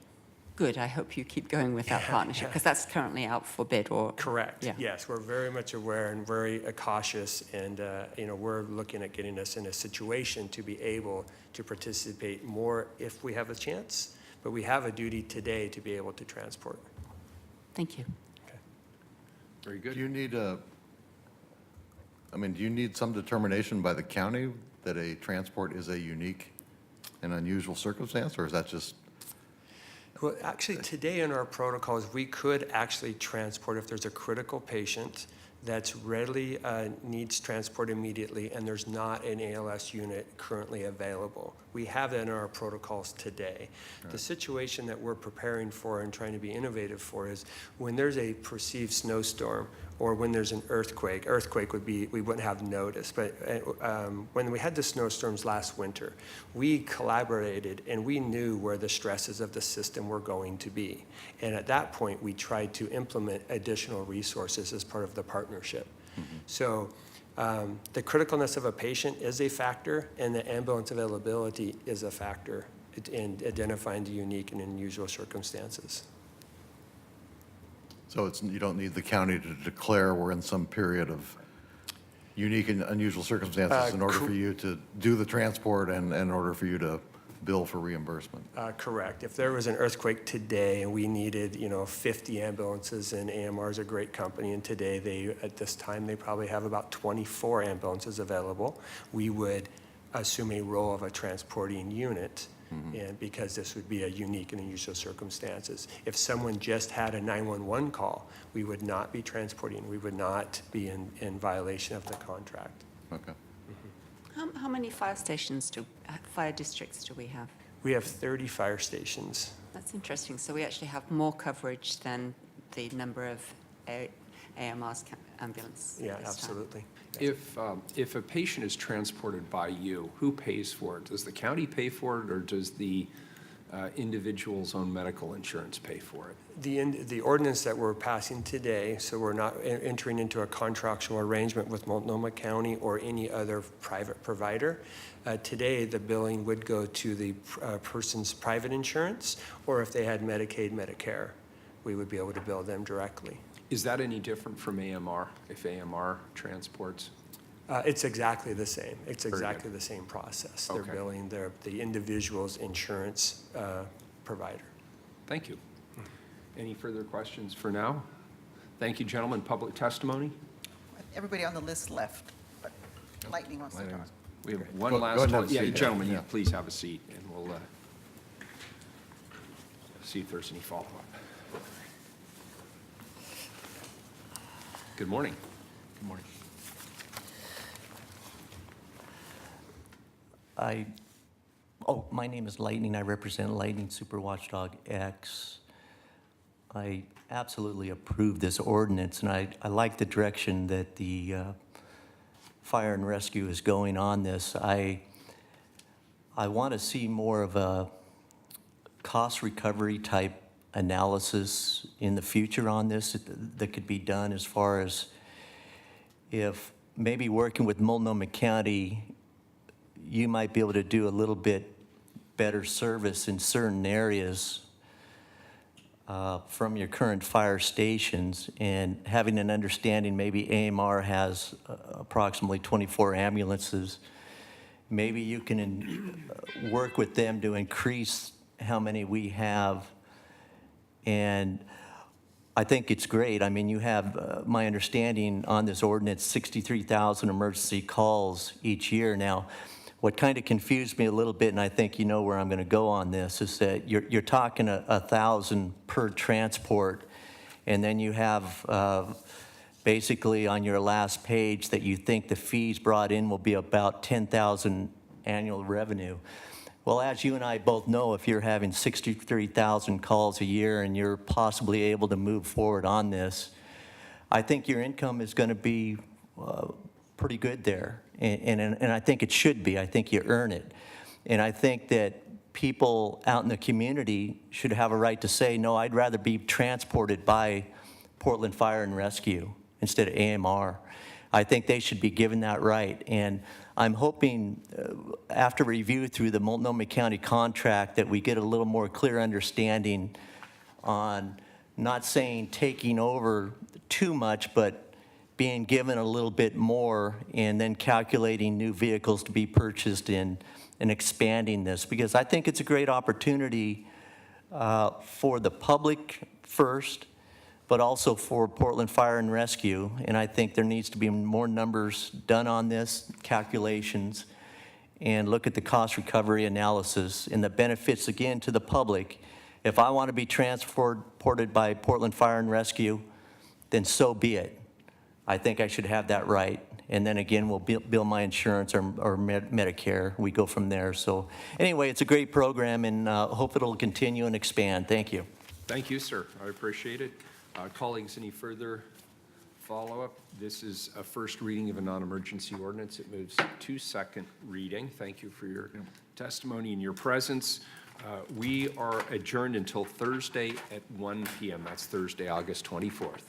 Good. I hope you keep going with that partnership, because that's currently out for bid. Or correct. Yeah. Yes, we're very much aware and very cautious, and we're looking at getting us in a situation to be able to participate more if we have a chance. but we have a duty today to be able to transport. Thank you. Very good. Do you need do you need some determination by the county that a transport is a unique and unusual circumstance, or is that just? Well, actually, today in our protocols, we could actually transport if there's a critical patient that's readily needs transport immediately and there's not an ALS unit currently available. We have that in our protocols today. Right. The situation that we're preparing for and trying to be innovative for is when there's a perceived snowstorm or when there's an earthquake would be, we wouldn't have notice, but when we had the snowstorms last winter, we collaborated and we knew where the stresses of the system were going to be. And at that point, we tried to implement additional resources as part of the partnership. Mm-hmm. So the criticalness of a patient is a factor, and the ambulance availability is a factor in identifying the unique and unusual circumstances. So you don't need the county to declare we're in some period of unique and unusual circumstances in order for you to do the transport and in order for you to bill for reimbursement? Correct. If there was an earthquake today and we needed, 50 ambulances, and AMR is a great company, and today at this time, they probably have about 24 ambulances available, we would assume a role of a transporting unit. Mm-hmm. And because this would be a unique and unusual circumstances. If someone just had a 911 call, we would not be transporting. We would not be in violation of the contract. Okay. Mm-hmm. How many fire districts do we have? We have 30 fire stations. That's interesting. So we actually have more coverage than the number of AMR's ambulance. Yeah, absolutely. If a patient is transported by you, who pays for it? Does the county pay for it, or does the individual's own medical insurance pay for it? The ordinance that we're passing today, so we're not entering into a contractual arrangement with Multnomah County or any other private provider. Today, the billing would go to the person's private insurance, or if they had Medicaid, Medicare, we would be able to bill them directly. Is that any different from AMR, if AMR transports? It's exactly the same. It's exactly the same process. They're billing the individual's insurance provider. Thank you. Any further questions for now? Thank you, gentlemen. Public testimony? Everybody on the list left, but Lightning wants to talk. We have one last one. Yeah, gentlemen, you please have a seat, and we'll see if there's any follow-up. Good morning. Good morning. My name is Lightning. I represent Lightning Super Watchdog X. I absolutely approve this ordinance, and I like the direction that the fire and rescue is going on this. I want to see more of a cost recovery type analysis in the future on this that could be done, as far as if maybe working with Multnomah County, you might be able to do a little bit better service in certain areas from your current fire stations, and having an understanding, maybe AMR has approximately 24 ambulances. Maybe you can work with them to increase how many we have. And I think it's great. I mean, you have, my understanding on this ordinance, 63,000 emergency calls each year. Now, what kind of confused me a little bit, and I think you know where I'm going to go on this, is that you're talking 1,000 per transport, and then you have basically on your last page that you think the fees brought in will be about 10,000 annual revenue. Well, as you and I both know, if you're having 63,000 calls a year and you're possibly able to move forward on this, I think your income is going to be pretty good there. And I think it should be. I think you earn it. And I think that people out in the community should have a right to say, no, I'd rather be transported by Portland Fire and Rescue instead of AMR. I think they should be given that right. And I'm hoping after review through the Multnomah County contract that we get a little more clear understanding on not saying taking over too much, but being given a little bit more, and then calculating new vehicles to be purchased and expanding this, because I think it's a great opportunity for the public first, but also for Portland Fire and Rescue. And I think there needs to be more numbers done on this, calculations, and look at the cost recovery analysis and the benefits, again, to the public. If I want to be transported by Portland Fire and Rescue, then so be it. I think I should have that right. And then again, we'll bill my insurance or Medicare. We go from there. So anyway, it's a great program, and hope it'll continue and expand. Thank you. Thank you, sir. I appreciate it. Colleagues, any further follow-up? This is a first reading of a non-emergency ordinance. It moves to second reading. Thank you for your testimony and your presence. We are adjourned until Thursday at 1 p.m. That's Thursday, August 24th.